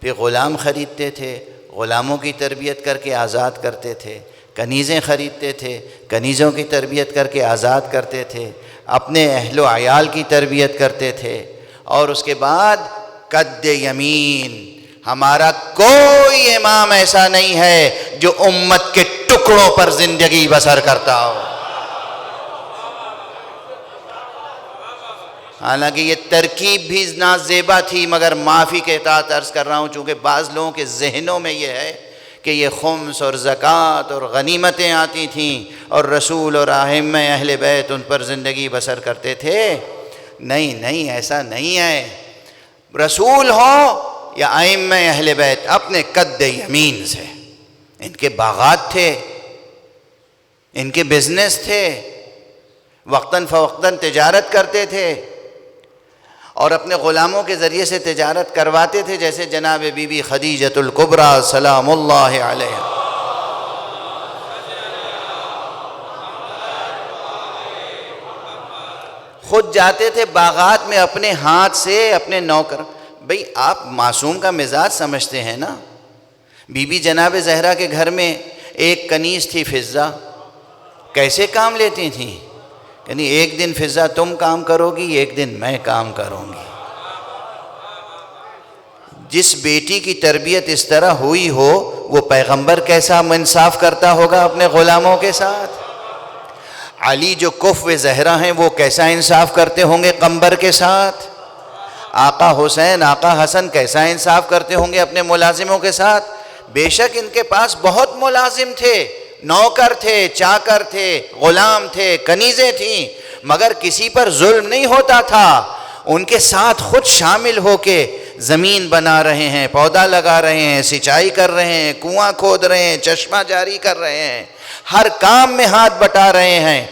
پھر غلام خریدتے تھے، غلاموں کی تربیت کر کے آزاد کرتے تھے، کنیزیں خریدتے تھے، کنیزوں کی تربیت کر کے آزاد کرتے تھے، اپنے اہل و عیال کی تربیت کرتے تھے، اور اس کے بعد قد یمین۔ ہمارا کوئی امام ایسا نہیں ہے جو امت کے ٹکڑوں پر زندگی بسر کرتا ہو۔ حالانکہ یہ ترکیب بھی نازیبا تھی، مگر معافی کے تحت عرض کر رہا ہوں، چونکہ بعض لوگوں کے ذہنوں میں یہ ہے کہ یہ خمس اور زکوٰۃ اور غنیمتیں آتی تھیں اور رسول اور ائمہ اہل بیت ان پر زندگی بسر کرتے تھے۔ نہیں نہیں، ایسا نہیں ہے۔ رسول ہو یا ائمہ اہل بیت، اپنے قد یمین سے، ان کے باغات تھے، ان کے بزنس تھے، وقتاً فوقتاً تجارت کرتے تھے، اور اپنے غلاموں کے ذریعے سے تجارت کرواتے تھے، جیسے جناب بی بی خدیجۃ الکبریٰ سلام اللہ علیہا۔ خود جاتے تھے باغات میں اپنے ہاتھ سے اپنے نوکر۔ بھئی آپ معصوم کا مزاج سمجھتے ہیں نا؟ بی بی جناب زہرا کے گھر میں ایک کنیز تھی فضہ، کیسے کام لیتی تھیں؟ یعنی ایک دن فضہ تم کام کرو گی، ایک دن میں کام کروں گی۔ جس بیٹی کی تربیت اس طرح ہوئی ہو، وہ پیغمبر کیسا انصاف کرتا ہوگا اپنے غلاموں کے ساتھ؟ علی جو کفو زہرا ہیں وہ کیسا انصاف کرتے ہوں گے قمبر کے ساتھ؟ آقا حسین، آقا حسن کیسا انصاف کرتے ہوں گے اپنے ملازموں کے ساتھ؟ بے شک ان کے پاس بہت ملازم تھے، نوکر تھے، چاکر تھے، غلام تھے، کنیزیں تھیں، مگر کسی پر ظلم نہیں ہوتا تھا۔ ان کے ساتھ خود شامل ہو کے زمین بنا رہے ہیں، پودا لگا رہے ہیں، سینچائی کر رہے ہیں، کنواں کھود رہے ہیں، چشمہ جاری کر رہے ہیں، ہر کام میں ہاتھ بٹا رہے ہیں۔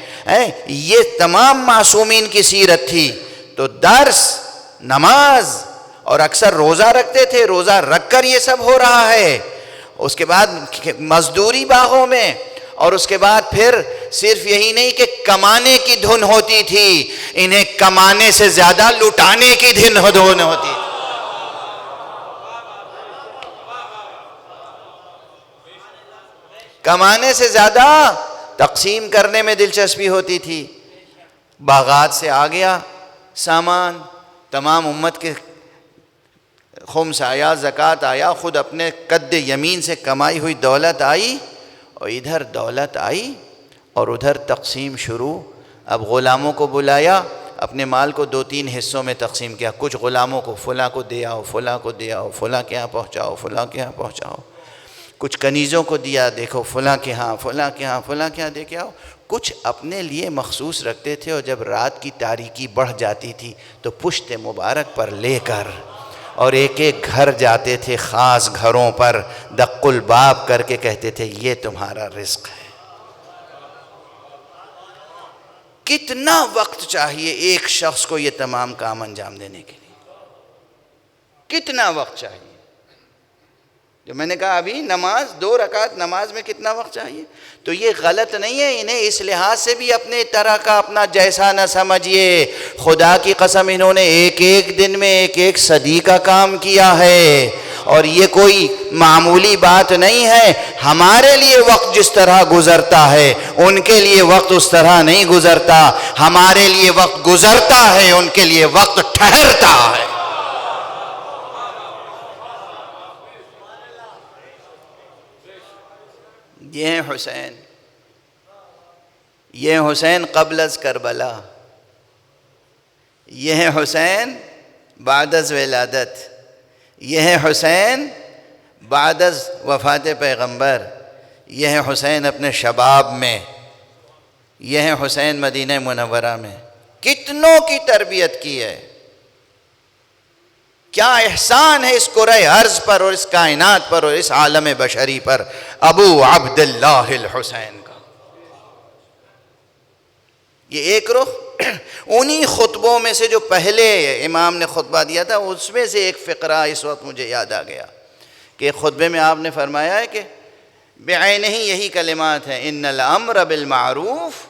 یہ تمام معصومین کی سیرت تھی۔ تو درس، نماز اور اکثر روزہ رکھتے تھے، روزہ رکھ کر یہ سب ہو رہا ہے۔ اس کے بعد مزدوری باغوں میں، اور اس کے بعد پھر صرف یہی نہیں کہ کمانے کی دھن ہوتی تھی، انہیں کمانے سے زیادہ لٹانے کی دھن ہوتی تھی۔ کمانے سے زیادہ تقسیم کرنے میں دلچسپی ہوتی تھی۔ باغات سے آ گیا سامان، تمام امت کے خمس آیا، زکوٰۃ آیا، خود اپنے قد یمین سے کمائی ہوئی دولت آئی، اور ادھر دولت آئی اور ادھر تقسیم شروع۔ اب غلاموں کو بلایا، اپنے مال کو 2-3 حصوں میں تقسیم کیا۔ کچھ غلاموں کو فلاں کو دے آؤ، فلاں کو دے آؤ، فلاں کے ہاں پہنچاؤ، فلاں کے ہاں پہنچاؤ۔ کچھ کنیزوں کو دیا، دیکھو فلاں کے ہاں، فلاں کے ہاں، فلاں کے ہاں دے کے آؤ۔ کچھ اپنے لیے مخصوص رکھتے تھے، اور جب رات کی تاریکی بڑھ جاتی تھی تو پشت مبارک پر لے کر اور ایک ایک گھر جاتے تھے، خاص گھروں پر دق الباب کر کے کہتے تھے یہ تمہارا رزق ہے۔ کتنا وقت چاہیے ایک شخص کو یہ تمام کام انجام دینے کے لیے؟ کتنا وقت چاہیے؟ جو میں نے کہا ابھی نماز 2 رکعت نماز میں کتنا وقت چاہیے. تو یہ غلط نہیں ہے, انہیں اس لحاظ سے بھی اپنے طرح کا اپنا جیسا نہ سمجھیے. خدا کی قسم انہوں نے ایک ایک دن میں ایک ایک صدی کا کام کیا ہے, اور یہ کوئی معمولی بات نہیں ہے. ہمارے لیے وقت جس طرح گزرتا ہے ان کے لیے وقت اس طرح نہیں گزرتا. ہمارے لیے وقت گزرتا ہے, ان کے لیے وقت ٹھہرتا ہے. یہ ہے حسین, یہ حسین قبل از کربلا, یہ ہے حسین بعد از ولادت, یہ ہے حسین بعد از وفات پیغمبر, یہ ہے حسین اپنے شباب میں, یہ ہے حسین مدینہ منورہ میں. کتنوں کی تربیت کی ہے. کیا احسان ہے اس کرۂ ارض پر اور اس کائنات پر اور اس عالم بشری پر ابو عبداللہ الحسین کا. یہ ایک رخ انہی خطبوں میں سے جو پہلے امام نے خطبہ دیا تھا, اس میں سے ایک فقرہ اس وقت مجھے یاد آ گیا کہ ایک خطبے میں آپ نے فرمایا ہے کہ بعینہ یہی کلمات ہیں, ان الامر بالمعروف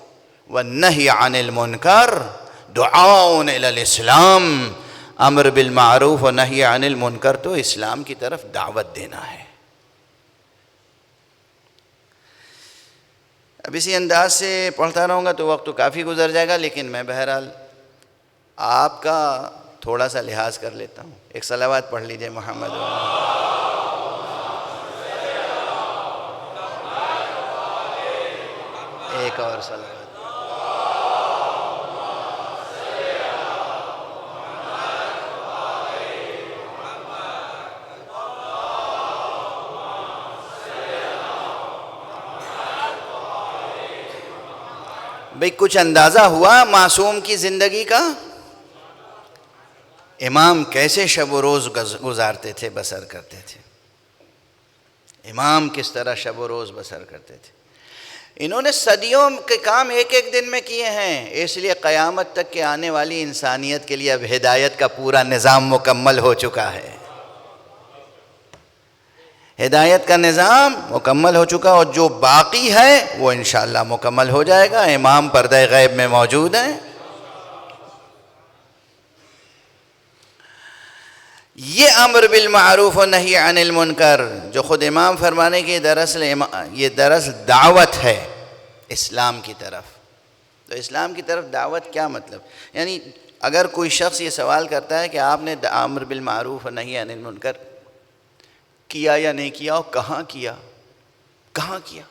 والنہی عن المنکر دعاء الی الاسلام. امر بالمعروف و نہی عن المنکر تو اسلام کی طرف دعوت دینا ہے. اب اسی انداز سے پڑھتا رہوں گا تو وقت تو کافی گزر جائے گا, لیکن میں بہرحال آپ کا تھوڑا سا لحاظ کر لیتا ہوں. ایک صلوات پڑھ لیجئے محمد. ایک اور صلوات. بھئی کچھ اندازہ ہوا معصوم کی زندگی کا؟ امام کیسے شب و روز گزارتے تھے, بسر کرتے تھے. امام کس طرح شب و روز بسر کرتے تھے. انہوں نے صدیوں کے کام ایک ایک دن میں کیے ہیں, اس لیے قیامت تک کے آنے والی انسانیت کے لیے اب ہدایت کا پورا نظام مکمل ہو چکا ہے. ہدایت کا نظام مکمل ہو چکا, اور جو باقی ہے وہ انشاءاللہ مکمل ہو جائے گا. امام پردہ غیب میں موجود ہیں. یہ امر بالمعروف و نہی عن المنکر جو خود امام فرمانے کی یہ دراصل دعوت ہے اسلام کی طرف. تو اسلام کی طرف دعوت کیا مطلب؟ یعنی اگر کوئی شخص یہ سوال کرتا ہے کہ آپ نے امر بالمعروف و نہی عن المنکر کیا یا نہیں کیا, اور کہاں کیا, کہاں کیا؟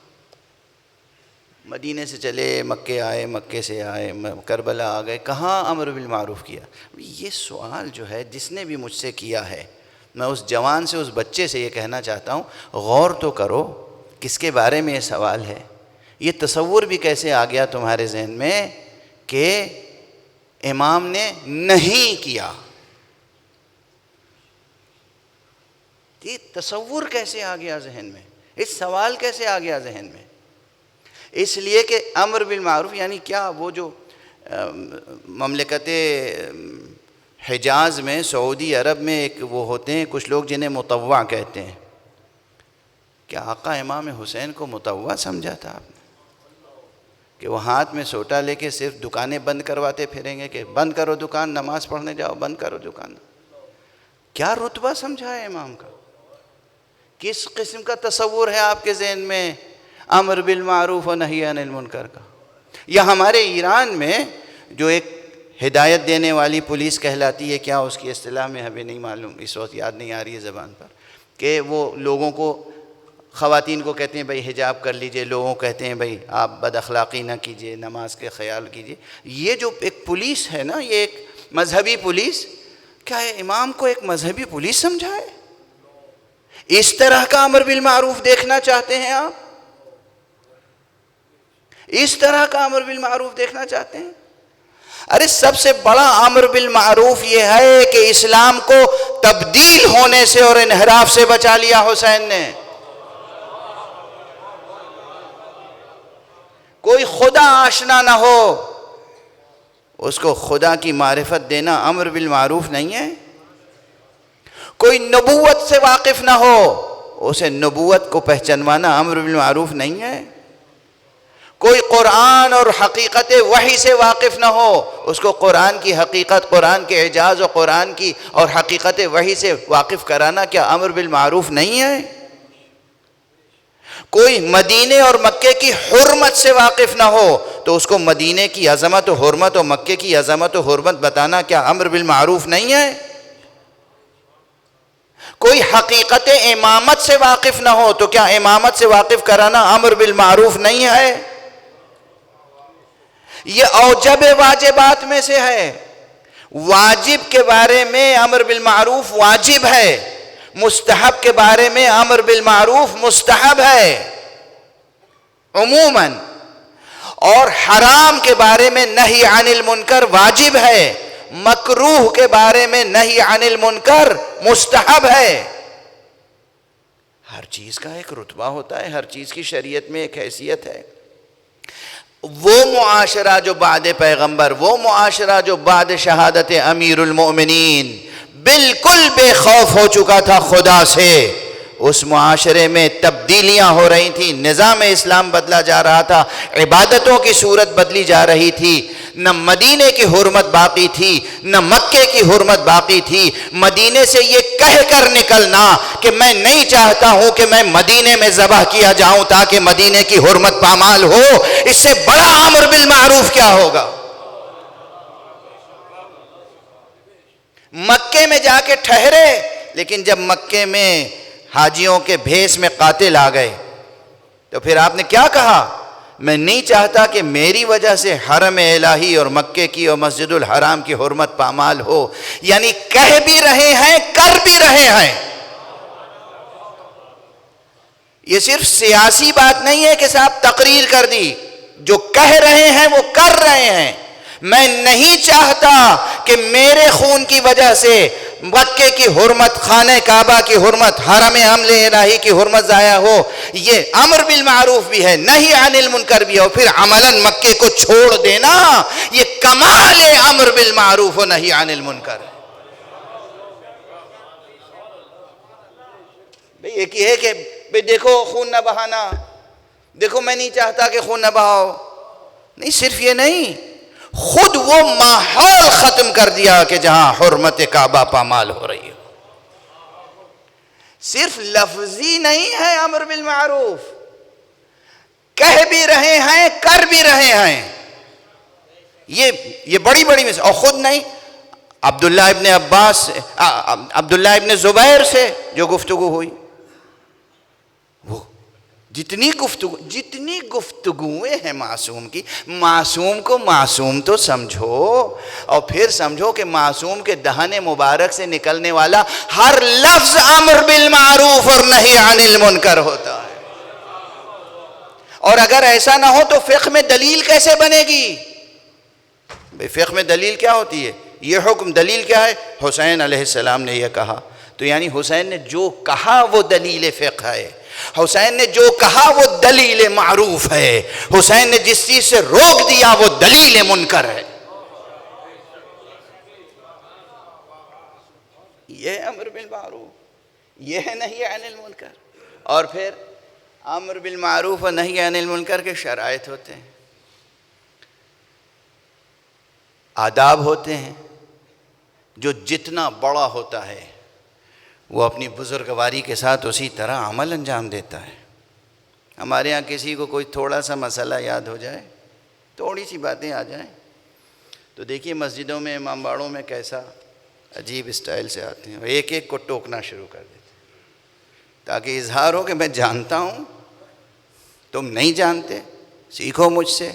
مدینے سے چلے, مکے آئے, مکے سے آئے, کربلا آ گئے, کہاں امر بالمعروف کیا؟ یہ سوال جو ہے جس نے بھی مجھ سے کیا ہے, میں اس جوان سے, اس بچے سے یہ کہنا چاہتا ہوں, غور تو کرو کس کے بارے میں یہ سوال ہے. یہ تصور بھی کیسے آ گیا تمہارے ذہن میں کہ امام نے نہیں کیا؟ یہ تصور کیسے آ گیا ذہن میں, اس سوال کیسے آ گیا ذہن میں؟ اس لیے کہ امر بالمعروف یعنی کیا؟ وہ جو مملکت حجاز میں, سعودی عرب میں ایک وہ ہوتے ہیں کچھ لوگ جنہیں مطوع کہتے ہیں. کیا آقا امام حسین کو مطوع سمجھا تھا آپ نے کہ وہ ہاتھ میں سوٹا لے کے صرف دکانیں بند کرواتے پھریں گے کہ بند کرو دکان, نماز پڑھنے جاؤ, بند کرو دکان؟ کیا رتبہ سمجھا ہے امام کا؟ کس قسم کا تصور ہے آپ کے ذہن میں امر بالمعروف و نہی عن المنکر کا؟ یا ہمارے ایران میں جو ایک ہدایت دینے والی پولیس کہلاتی ہے, کیا اس کی اصطلاح میں ہمیں نہیں معلوم, اس وقت یاد نہیں آ رہی ہے زبان پر, کہ وہ لوگوں کو, خواتین کو کہتے ہیں بھئی حجاب کر لیجئے, لوگوں کو کہتے ہیں بھئی آپ بد اخلاقی نہ کیجئے, نماز کے خیال کیجئے. یہ جو ایک پولیس ہے نا, یہ ایک مذہبی پولیس, کیا ہے امام کو ایک مذہبی پولیس سمجھا ہے؟ اس طرح کا امر بالمعروف دیکھنا چاہتے ہیں آپ؟ اس طرح کا امر بالمعروف دیکھنا چاہتے ہیں؟ ارے سب سے بڑا امر بالمعروف یہ ہے کہ اسلام کو تبدیل ہونے سے اور انحراف سے بچا لیا حسین نے. کوئی خدا آشنا نہ ہو, اس کو خدا کی معرفت دینا امر بالمعروف نہیں ہے؟ کوئی نبوت سے واقف نہ ہو, اسے نبوت کو پہچانوانا امر بالمعروف نہیں ہے؟ کوئی قرآن اور حقیقت وحی سے واقف نہ ہو، اس کو قرآن کی حقیقت، قرآن کے اعجاز و قرآن کی اور حقیقت وحی سے واقف کرانا کیا امر بالمعروف نہیں ہے؟ کوئی مدینے اور مکے کی حرمت سے واقف نہ ہو تو اس کو مدینے کی عظمت و حرمت اور مکے کی عظمت و حرمت بتانا کیا امر بالمعروف نہیں ہے؟ کوئی حقیقت امامت سے واقف نہ ہو تو کیا امامت سے واقف کرانا امر بالمعروف نہیں ہے؟ یہ اوجب واجبات میں سے ہے۔ واجب کے بارے میں امر بالمعروف واجب ہے، مستحب کے بارے میں امر بالمعروف مستحب ہے عموماً، اور حرام کے بارے میں نہی عن المنکر واجب ہے، مکروہ کے بارے میں نہی عن المنکر مستحب ہے۔ ہر چیز کا ایک رتبہ ہوتا ہے، ہر چیز کی شریعت میں ایک حیثیت ہے۔ وہ معاشرہ جو بعد پیغمبر، وہ معاشرہ جو بعد شہادت امیر المؤمنین بالکل بے خوف ہو چکا تھا خدا سے، اس معاشرے میں تبدیلیاں ہو رہی تھیں، نظام اسلام بدلا جا رہا تھا، عبادتوں کی صورت بدلی جا رہی تھی، نہ مدینے کی حرمت باقی تھی نہ مکے کی حرمت باقی تھی۔ مدینے سے یہ کہہ کر نکلنا کہ میں نہیں چاہتا ہوں کہ میں مدینے میں ذبح کیا جاؤں تاکہ مدینے کی حرمت پامال ہو، اس سے بڑا امر بالمعروف کیا ہوگا؟ مکے میں جا کے ٹھہرے، لیکن جب مکے میں حاجیوں کے بھیس میں قاتل آ گئے تو پھر آپ نے کیا کہا؟ میں نہیں چاہتا کہ میری وجہ سے حرم الہی اور مکے کی اور مسجد الحرام کی حرمت پامال ہو۔ یعنی کہہ بھی رہے ہیں، کر بھی رہے ہیں۔ یہ صرف سیاسی بات نہیں ہے کہ صاحب تقریر کر دی، جو کہہ رہے ہیں وہ کر رہے ہیں۔ میں نہیں چاہتا کہ میرے خون کی وجہ سے مکے کی حرمت، خانہ کعبہ کی حرمت، حرم حمل الہی کی حرمت ضائع ہو۔ یہ امر بالمعروف بھی ہے، نہی عن المنکر بھی ہے، اور پھر عملاً مکے کو چھوڑ دینا، یہ کمال امر بالمعروف و نہی عن المنکر ہے۔ بھئی ایک یہ ہے کہ دیکھو خون نہ بہانا، دیکھو میں نہیں چاہتا کہ خون نہ بہاؤ، نہیں، صرف یہ نہیں، خود وہ ماحول ختم کر دیا کہ جہاں حرمت کعبہ پامال ہو رہی ہو۔ صرف لفظی نہیں ہے امر بالمعروف، کہہ بھی رہے ہیں، کر بھی رہے ہیں۔ یہ بڑی بڑی مثال، اور خود نہیں، عبداللہ ابن عباس، عبداللہ ابن زبیر سے جو گفتگو ہوئی، وہ جتنی گفتگویں ہیں معصوم کی، معصوم کو معصوم تو سمجھو، اور پھر سمجھو کہ معصوم کے دہن مبارک سے نکلنے والا ہر لفظ امر بالمعروف اور نہی عن المنکر ہوتا ہے۔ اور اگر ایسا نہ ہو تو فقہ میں دلیل کیسے بنے گی؟ بھئی فقہ میں دلیل کیا ہوتی ہے؟ یہ حکم دلیل کیا ہے؟ حسین علیہ السلام نے یہ کہا، تو یعنی حسین نے جو کہا وہ دلیل فقہ ہے، حسین نے جو کہا وہ دلیل معروف ہے، حسین نے جس چیز سے روک دیا وہ دلیل منکر ہے۔ یہ امر بالمعروف، یہ ہے نہی عن المنکر۔ اور پھر امر بالمعروف و نہی عن المنکر کے شرائط ہوتے ہیں، آداب ہوتے ہیں۔ جو جتنا بڑا ہوتا ہے وہ اپنی بزرگواری کے ساتھ اسی طرح عمل انجام دیتا ہے۔ ہمارے ہاں کسی کو کوئی تھوڑا سا مسئلہ یاد ہو جائے، تھوڑی سی باتیں آ جائیں، تو دیکھیے مسجدوں میں، امام باڑوں میں کیسا عجیب اسٹائل سے آتے ہیں، ایک ایک کو ٹوکنا شروع کر دیتے ہیں تاکہ اظہار ہو کہ میں جانتا ہوں، تم نہیں جانتے، سیکھو مجھ سے۔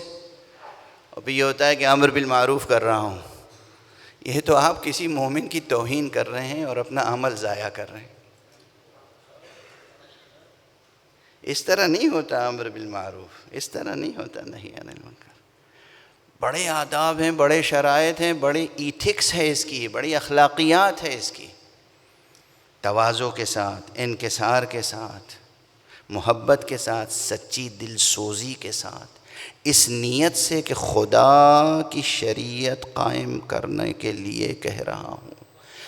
اور پھر یہ ہوتا ہے کہ امر بالمعروف کر رہا ہوں، یہ تو آپ کسی مومن کی توہین کر رہے ہیں اور اپنا عمل ضائع کر رہے ہیں۔ اس طرح نہیں ہوتا امر بالمعروف، اس طرح نہیں ہوتا نہی عن المنکر۔ بڑے آداب ہیں، بڑے شرائط ہیں، بڑی ایتھکس ہے اس کی، بڑی اخلاقیات ہے اس کی۔ تواضع کے ساتھ، انکسار کے ساتھ، محبت کے ساتھ، سچی دل سوزی کے ساتھ، اس نیت سے کہ خدا کی شریعت قائم کرنے کے لیے کہہ رہا ہوں،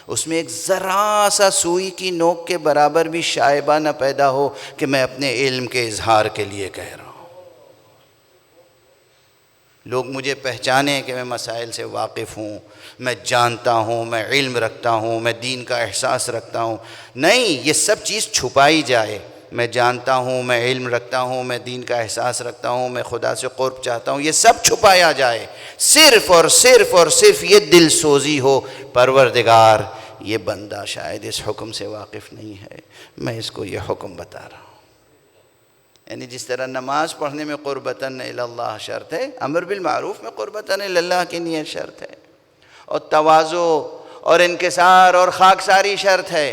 اس میں ایک ذرا سا سوئی کی نوک کے برابر بھی شائبہ نہ پیدا ہو کہ میں اپنے علم کے اظہار کے لیے کہہ رہا ہوں۔ لوگ مجھے پہچانیں کہ میں مسائل سے واقف ہوں، میں جانتا ہوں، میں علم رکھتا ہوں، میں دین کا احساس رکھتا ہوں۔ نہیں، یہ سب چیز چھپائی جائے۔ میں جانتا ہوں، میں علم رکھتا ہوں، میں دین کا احساس رکھتا ہوں، میں خدا سے قرب چاہتا ہوں، یہ سب چھپایا جائے، صرف اور صرف اور صرف یہ دل سوزی ہو، پروردگار یہ بندہ شاید اس حکم سے واقف نہیں ہے، میں اس کو یہ حکم بتا رہا ہوں۔ یعنی جس طرح نماز پڑھنے میں قربتاً الی اللہ شرط ہے، امر بالمعروف میں قربتاً الی اللہ کی نیت شرط ہے، اور تواضع اور انکسار اور خاکساری شرط ہے۔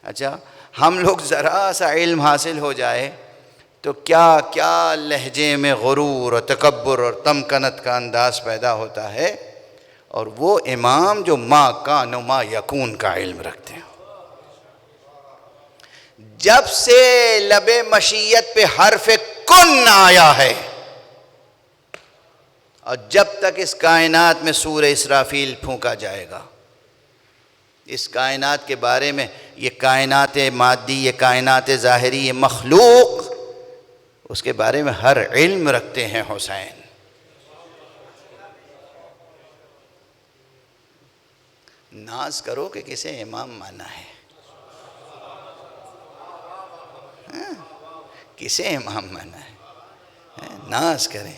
اچھا، ہم لوگ ذرا سا علم حاصل ہو جائے تو کیا کیا لہجے میں غرور اور تکبر اور تمکنت کا انداز پیدا ہوتا ہے، اور وہ امام جو ما کان و ما یکون کا علم رکھتے ہیں۔ جب سے لب مشیت پہ حرف کن آیا ہے اور جب تک اس کائنات میں سور اسرافیل پھونکا جائے گا، اس کائنات کے بارے میں، یہ کائنات مادی، یہ کائنات ظاہری، یہ مخلوق، اس کے بارے میں ہر علم رکھتے ہیں حسین۔ ناز کرو کہ کسے امام مانا ہے، کسے امام مانا ہے، ناز کریں۔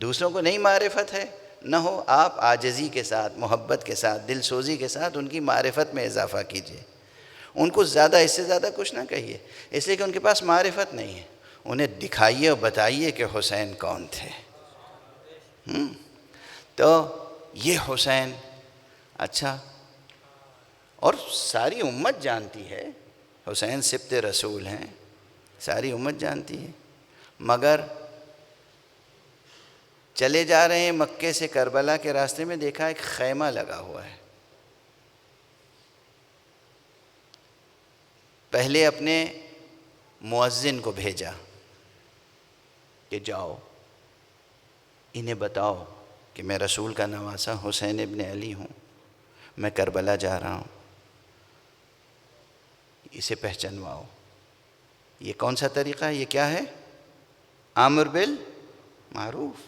دوسروں کو نہیں معرفت ہے، نہ ہو، آپ عاجزی کے ساتھ، محبت کے ساتھ، دل سوزی کے ساتھ ان کی معرفت میں اضافہ کیجئے۔ ان کو زیادہ، اس سے زیادہ کچھ نہ کہیے، اس لیے کہ ان کے پاس معرفت نہیں ہے۔ انہیں دکھائیے اور بتائیے کہ حسین کون تھے۔ تو یہ حسین، اچھا، اور ساری امت جانتی ہے حسین سبط رسول ہیں، ساری امت جانتی ہے، مگر چلے جا رہے ہیں مکے سے کربلا کے راستے میں، دیکھا ایک خیمہ لگا ہوا ہے۔ پہلے اپنے مؤذن کو بھیجا کہ جاؤ انہیں بتاؤ کہ میں رسول کا نواسہ حسین ابن علی ہوں، میں کربلا جا رہا ہوں، اسے پہچنواؤ۔ یہ کون سا طریقہ ہے؟ یہ کیا ہے؟ امر بالمعروف۔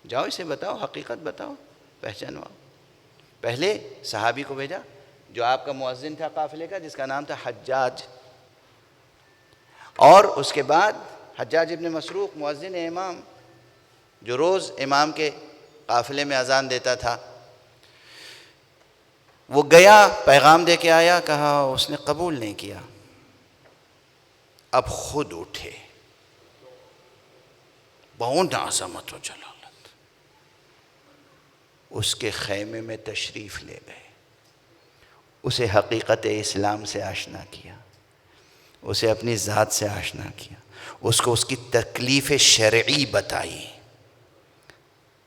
جاؤ اسے بتاؤ، حقیقت بتاؤ، پہچنواؤ۔ پہلے صحابی کو بھیجا جو آپ کا مؤذن تھا قافلے کا، جس کا نام تھا حجاج، اور اس کے بعد حجاج ابن مسروق مؤذن امام، جو روز امام کے قافلے میں اذان دیتا تھا، وہ گیا پیغام دے کے آیا، کہا اس نے قبول نہیں کیا، اب خود اٹھے، بہت عظمت و جلالت، اس کے خیمے میں تشریف لے گئے، اسے حقیقت اسلام سے آشنا کیا، اسے اپنی ذات سے آشنا کیا، اس کو اس کی تکلیف شرعی بتائی،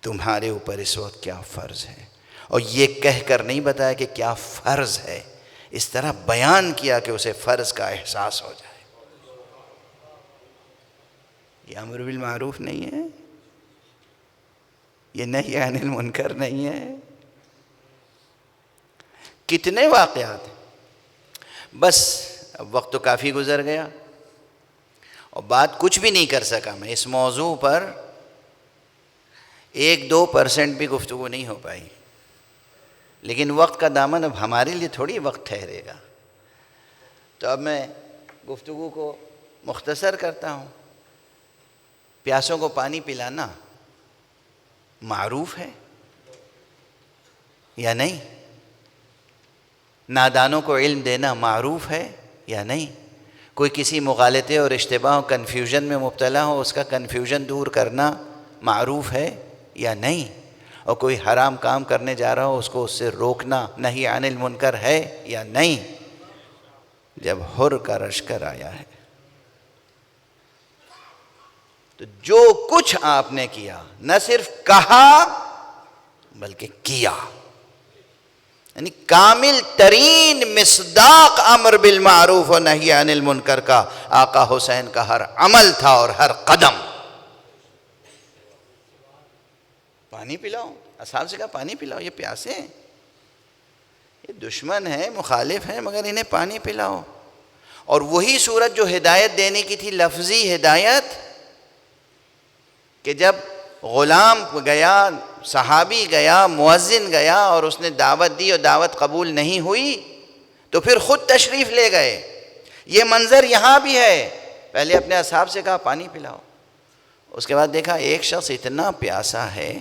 تمہارے اوپر اس وقت کیا فرض ہے، اور یہ کہہ کر نہیں بتایا کہ کیا فرض ہے، اس طرح بیان کیا کہ اسے فرض کا احساس ہو جائے۔ یہ امر بالمعروف نہیں ہے، یہ نہی عن المنکر نہیں ہے۔ کتنے واقعات ہیں، بس اب وقت تو کافی گزر گیا اور بات کچھ بھی نہیں کر سکا میں اس موضوع پر، 1-2% بھی گفتگو نہیں ہو پائی، لیکن وقت کا دامن اب ہمارے لیے تھوڑی وقت ٹھہرے گا، تو اب میں گفتگو کو مختصر کرتا ہوں۔ پیاسوں کو پانی پلانا معروف ہے یا نہیں؟ نادانوں کو علم دینا معروف ہے یا نہیں؟ کوئی کسی مغالطے اور اشتباہ و کنفیوژن میں مبتلا ہو، اس کا کنفیوژن دور کرنا معروف ہے یا نہیں؟ اور کوئی حرام کام کرنے جا رہا ہو، اس کو اس سے روکنا نہی عن المنکر ہے یا نہیں؟ جب حر کا لشکر آیا ہے تو جو کچھ آپ نے کیا، نہ صرف کہا بلکہ کیا، یعنی کامل ترین مصداق امر بالمعروف و نہی عن المنکر کا آقا حسین کا ہر عمل تھا اور ہر قدم۔ پانی پلاؤ، اصحاب سے کہا پانی پلاؤ، یہ پیاسے ہیں، یہ دشمن ہیں، مخالف ہیں، مگر انہیں پانی پلاؤ۔ اور وہی صورت جو ہدایت دینے کی تھی، لفظی ہدایت، کہ جب غلام گیا، صحابی گیا، مؤذن گیا اور اس نے دعوت دی اور دعوت قبول نہیں ہوئی تو پھر خود تشریف لے گئے۔ یہ منظر یہاں بھی ہے، پہلے اپنے اصحاب سے کہا پانی پلاؤ، اس کے بعد دیکھا ایک شخص اتنا پیاسا ہے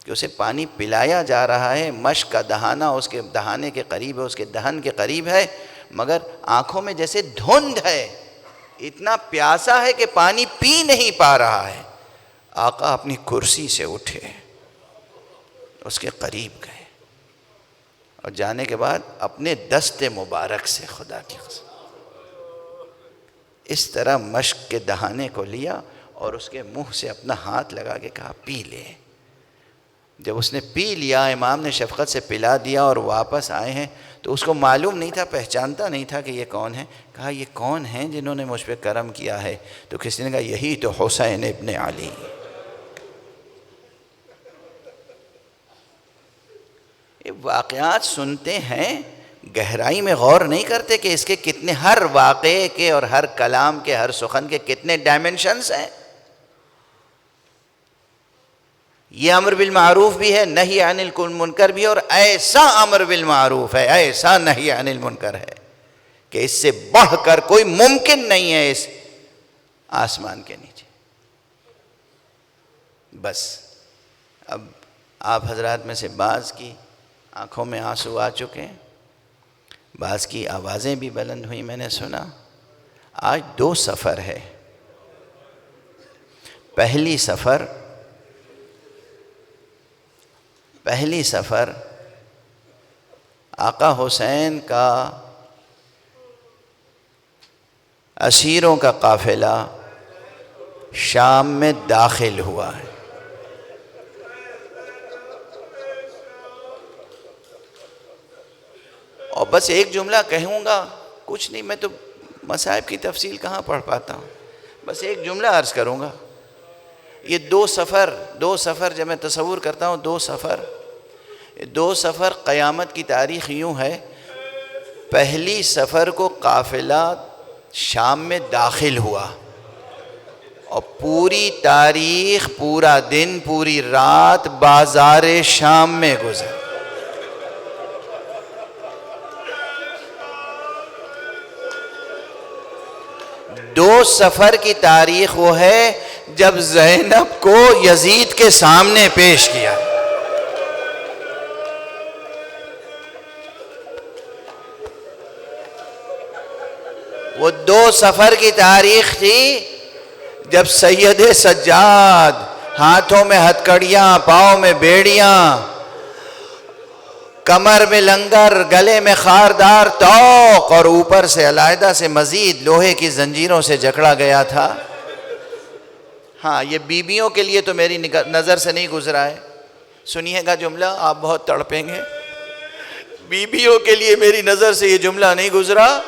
کہ اسے پانی پلایا جا رہا ہے، مشک کا دہانہ اس کے دہانے کے قریب ہے، اس کے دہن کے قریب ہے، مگر آنکھوں میں جیسے دھند ہے، اتنا پیاسا ہے کہ پانی پی نہیں پا رہا ہے۔ آقا اپنی کرسی سے اٹھے، اس کے قریب گئے اور جانے کے بعد اپنے دست مبارک سے، خدا کی قسم، اس طرح مشک کے دہانے کو لیا اور اس کے منہ سے اپنا ہاتھ لگا کے کہا پی لے۔ جب اس نے پی لیا، امام نے شفقت سے پلا دیا اور واپس آئے ہیں تو اس کو معلوم نہیں تھا، پہچانتا نہیں تھا کہ یہ کون ہے۔ کہا یہ کون ہیں جنہوں نے مجھ پہ کرم کیا ہے؟ تو کسی نے کہا یہی تو حسین ابن علی۔ یہ واقعات سنتے ہیں، گہرائی میں غور نہیں کرتے کہ اس کے کتنے، ہر واقعے کے اور ہر کلام کے، ہر سخن کے کتنے ڈائمنشنز ہیں۔ یہ امر بالمعروف بھی ہے، نہی عن المنکر بھی ہے، اور ایسا امر بالمعروف ہے، ایسا نہی عن المنکر ہے کہ اس سے بڑھ کر کوئی ممکن نہیں ہے اس آسمان کے نیچے۔ بس اب آپ حضرات میں سے بعض کی آنکھوں میں آنسو آ چکے ہیں، بعض کی آوازیں بھی بلند ہوئی، میں نے سنا۔ آج 2 سفر ہے۔ پہلی سفر آقا حسین کا اسیروں کا قافلہ شام میں داخل ہوا ہے۔ اور بس ایک جملہ کہوں گا، کچھ نہیں، میں تو مصائب کی تفصیل کہاں پڑھ پاتا ہوں، بس ایک جملہ عرض کروں گا۔ یہ 2 سفر جب میں تصور کرتا ہوں، 2 سفر قیامت کی تاریخ یوں ہے، پہلی سفر کو قافلہ شام میں داخل ہوا اور پوری تاریخ، پورا دن، پوری رات بازار شام میں گزر۔ 2 سفر کی تاریخ وہ ہے جب زینب کو یزید کے سامنے پیش کیا۔ وہ 2 سفر کی تاریخ تھی جب سید سجاد ہاتھوں میں ہتھکڑیاں، پاؤں میں بیڑیاں، کمر میں لنگر، گلے میں خاردار طوق اور اوپر سے علیحدہ سے مزید لوہے کی زنجیروں سے جکڑا گیا تھا۔ ہاں، یہ بیویوں کے لیے تو میری نظر سے نہیں گزرا ہے، سنیے گا جملہ، آپ بہت تڑپیں گے۔ بیویوں کے لیے میری نظر سے یہ جملہ نہیں گزرا،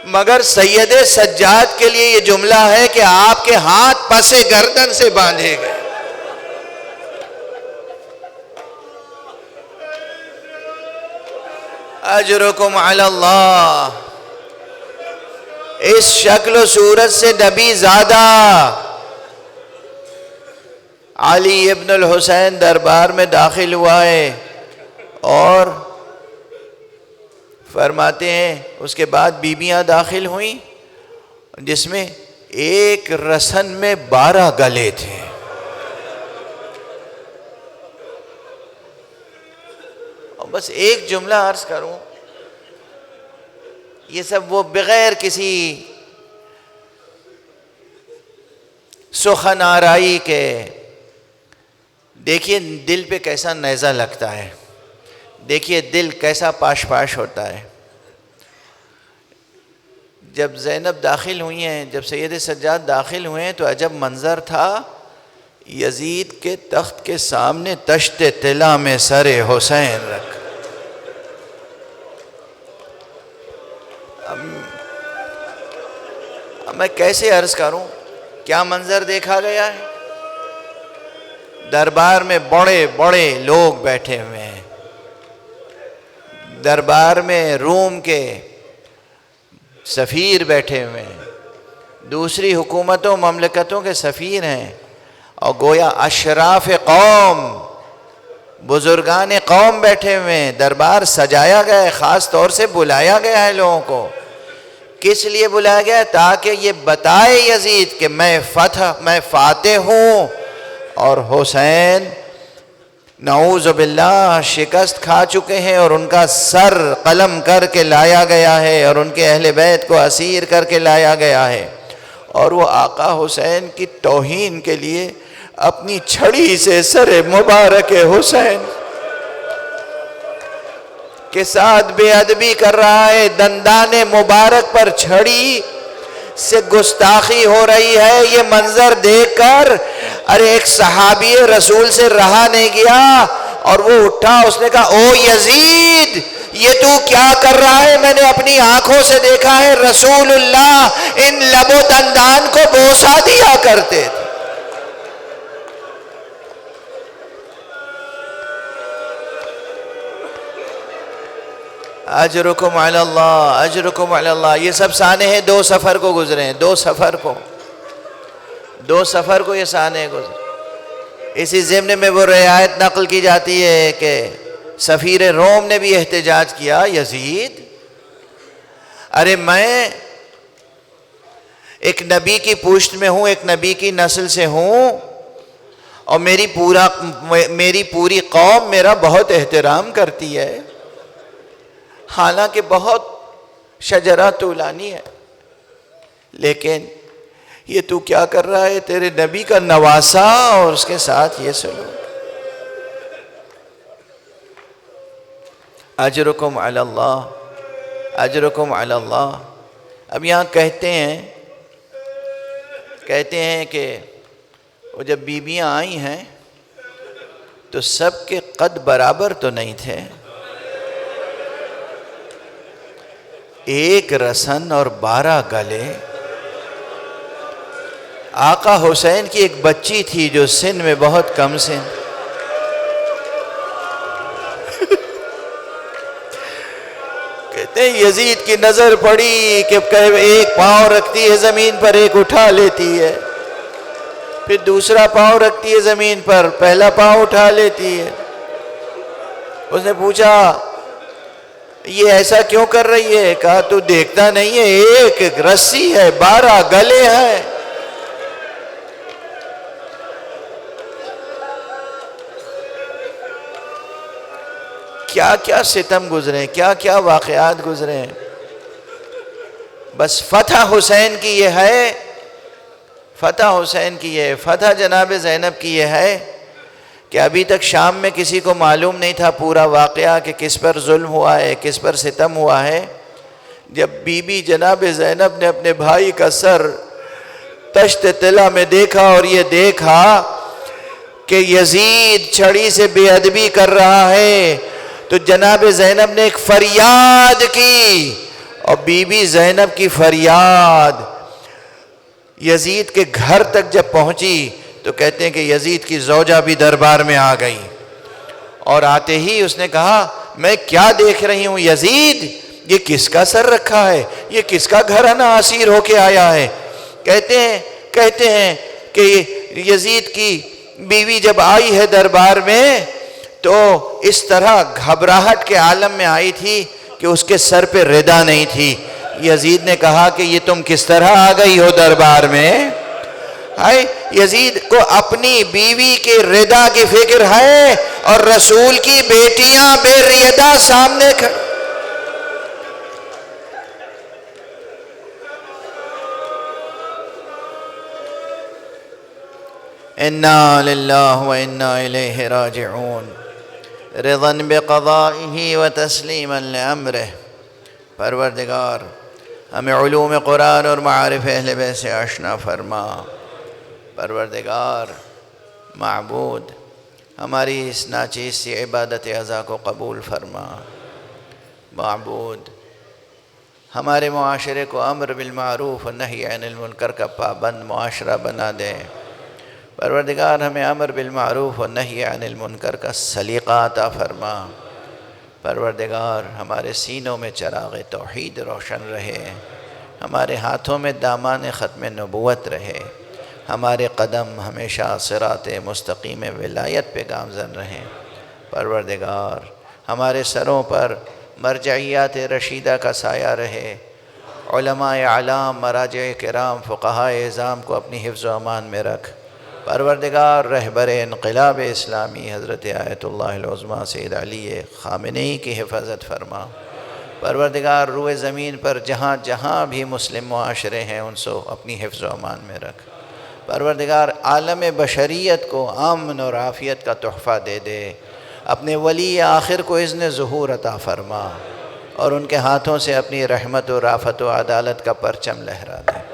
مگر سید سجاد کے لیے یہ جملہ ہے کہ آپ کے ہاتھ پس گردن سے باندھے گئے۔ اجرکم علی اللہ۔ اس شکل و صورت سے نبی زادہ علی ابن الحسین دربار میں داخل ہوا ہے، اور فرماتے ہیں اس کے بعد بیویاں داخل ہوئیں جس میں ایک رسن میں 12 گلے تھے۔ اور بس ایک جملہ عرض کروں، یہ سب وہ بغیر کسی سخن آرائی کے، دیکھیے دل پہ کیسا نیزہ لگتا ہے، دیکھیے دل کیسا پاش پاش ہوتا ہے۔ جب زینب داخل ہوئی ہیں، جب سید سجاد داخل ہوئے ہیں، تو عجب منظر تھا، یزید کے تخت کے سامنے تشت طلا میں سر حسین رکھ۔ اب میں کیسے عرض کروں کیا منظر دیکھا گیا ہے؟ دربار میں بڑے بڑے لوگ بیٹھے ہوئے ہیں، دربار میں روم کے سفیر بیٹھے ہوئے ہیں، دوسری حکومتوں مملکتوں کے سفیر ہیں، اور گویا اشراف قوم، بزرگان قوم بیٹھے ہوئے ہیں، دربار سجایا گیا ہے، خاص طور سے بلایا گیا ہے لوگوں کو۔ کس لیے بلایا گیا ہے؟ تاکہ یہ بتائے یزید کہ میں فاتح ہوں، اور حسین نعوذ باللہ شکست کھا چکے ہیں، اور ان کا سر قلم کر کے لایا گیا ہے، اور ان کے اہل بیت کو اسیر کر کے لایا گیا ہے، اور وہ آقا حسین کی توہین کے لیے اپنی چھڑی سے سر مبارک حسین کے ساتھ بے ادبی کر رہا ہے، دندان مبارک پر چھڑی سے گستاخی ہو رہی ہے۔ یہ منظر دیکھ کر ایک صحابی رسول سے رہا نہیں گیا، اور وہ اٹھا، اس نے کہا او یزید، یہ تو کیا کر رہا ہے؟ میں نے اپنی آنکھوں سے دیکھا ہے رسول اللہ ان لب و دندان کو بوسہ دیا کرتے تھے۔ اجرکم علی اللہ، اجرکم علی اللہ۔ یہ سب سانے ہیں، 2 سفر کو گزرے ہیں، 2 سفر کو یہ سانے گزرے۔ اسی ضمن میں وہ روایت نقل کی جاتی ہے کہ سفیر روم نے بھی احتجاج کیا، یزید میں ایک نبی کی پشت میں ہوں، ایک نبی کی نسل سے ہوں، اور میری پوری قوم میرا بہت احترام کرتی ہے، حالانکہ بہت شجرہ طولانی ہے، لیکن یہ تو کیا کر رہا ہے؟ تیرے نبی کا نواسہ اور اس کے ساتھ یہ سلوک۔ اجرکم علی اللہ، اجرکم علی اللہ۔ اب یہاں کہتے ہیں کہ وہ جب بیویاں آئی ہیں تو سب کے قد برابر تو نہیں تھے، ایک رسن اور 12 گلے۔ آقا حسین کی ایک بچی تھی جو سن میں بہت کم سن، کہتے ہیں یزید کی نظر پڑی کہ ایک پاؤں رکھتی ہے زمین پر، ایک اٹھا لیتی ہے، پھر دوسرا پاؤں رکھتی ہے زمین پر، پہلا پاؤں اٹھا لیتی ہے۔ اس نے پوچھا یہ ایسا کیوں کر رہی ہے؟ کہا تو دیکھتا نہیں ہے ایک رسی ہے، 12 گلے ہیں۔ کیا کیا ستم گزرے، کیا کیا واقعات گزرے۔ بس فتح حسین کی یہ ہے، فتح حسین کی یہ ہے، فتح جناب زینب کی یہ ہے کہ ابھی تک شام میں کسی کو معلوم نہیں تھا پورا واقعہ کہ کس پر ظلم ہوا ہے، کس پر ستم ہوا ہے۔ جب بی بی جناب زینب نے اپنے بھائی کا سر تشت طلع میں دیکھا اور یہ دیکھا کہ یزید چھڑی سے بے ادبی کر رہا ہے، تو جناب زینب نے ایک فریاد کی، اور بی بی زینب کی فریاد یزید کے گھر تک جب پہنچی تو کہتے ہیں کہ یزید کی زوجہ بھی دربار میں آ گئی، اور آتے ہی اس نے کہا میں کیا دیکھ رہی ہوں یزید، یہ کس کا سر رکھا ہے، یہ کس کا گھرانہ اسیر ہو کے آیا ہے۔ کہتے ہیں کہ یزید کی بیوی جب آئی ہے دربار میں تو اس طرح گھبراہٹ کے عالم میں آئی تھی کہ اس کے سر پہ ردا نہیں تھی۔ یزید نے کہا کہ یہ تم کس طرح آ گئی ہو دربار میں؟ یزید کو اپنی بیوی کے ردا کی فکر ہے، اور رسول کی بیٹیاں بے ردا سامنے اِنَّا لِلَّهِ وَإِنَّا إِلَيْهِ رَاجِعُونَ رضا بقضائه وتسلیما لأمره۔ پروردگار ہمیں علوم قرآن اور معارف اہل بیت سے آشنا فرما۔ پروردگار معبود ہماری اس ناچیز سی عبادت عزا کو قبول فرما۔ معبود ہمارے معاشرے کو امر بالمعروف و نہی عن المنکر کا پابند معاشرہ بنا دے۔ پروردگار ہمیں امر بالمعروف و نہی عن المنکر کا سلیقہ عطا فرما۔ پروردگار ہمارے سینوں میں چراغ توحید روشن رہے، ہمارے ہاتھوں میں دامان ختم نبوت رہے، ہمارے قدم ہمیشہ صراط مستقیم ولایت پہ گامزن رہیں۔ پروردگار ہمارے سروں پر مرجعیات رشیدہ کا سایہ رہے، علماء اعلام، مراجع کرام، فقہاء اعظام کو اپنی حفظ و امان میں رکھ۔ پروردگار رہبر انقلاب اسلامی حضرت آیت اللہ العظمیٰ سید علی خامنئی کی حفاظت فرما۔ پروردگار روئے زمین پر جہاں جہاں بھی مسلم معاشرے ہیں ان سے اپنی حفظ و امان میں رکھ۔ پروردگار عالم بشریت کو امن اور عافیت کا تحفہ دے دے، اپنے ولی آخر کو اذن ظہور عطا فرما، اور ان کے ہاتھوں سے اپنی رحمت و رافت و عدالت کا پرچم لہرا دے۔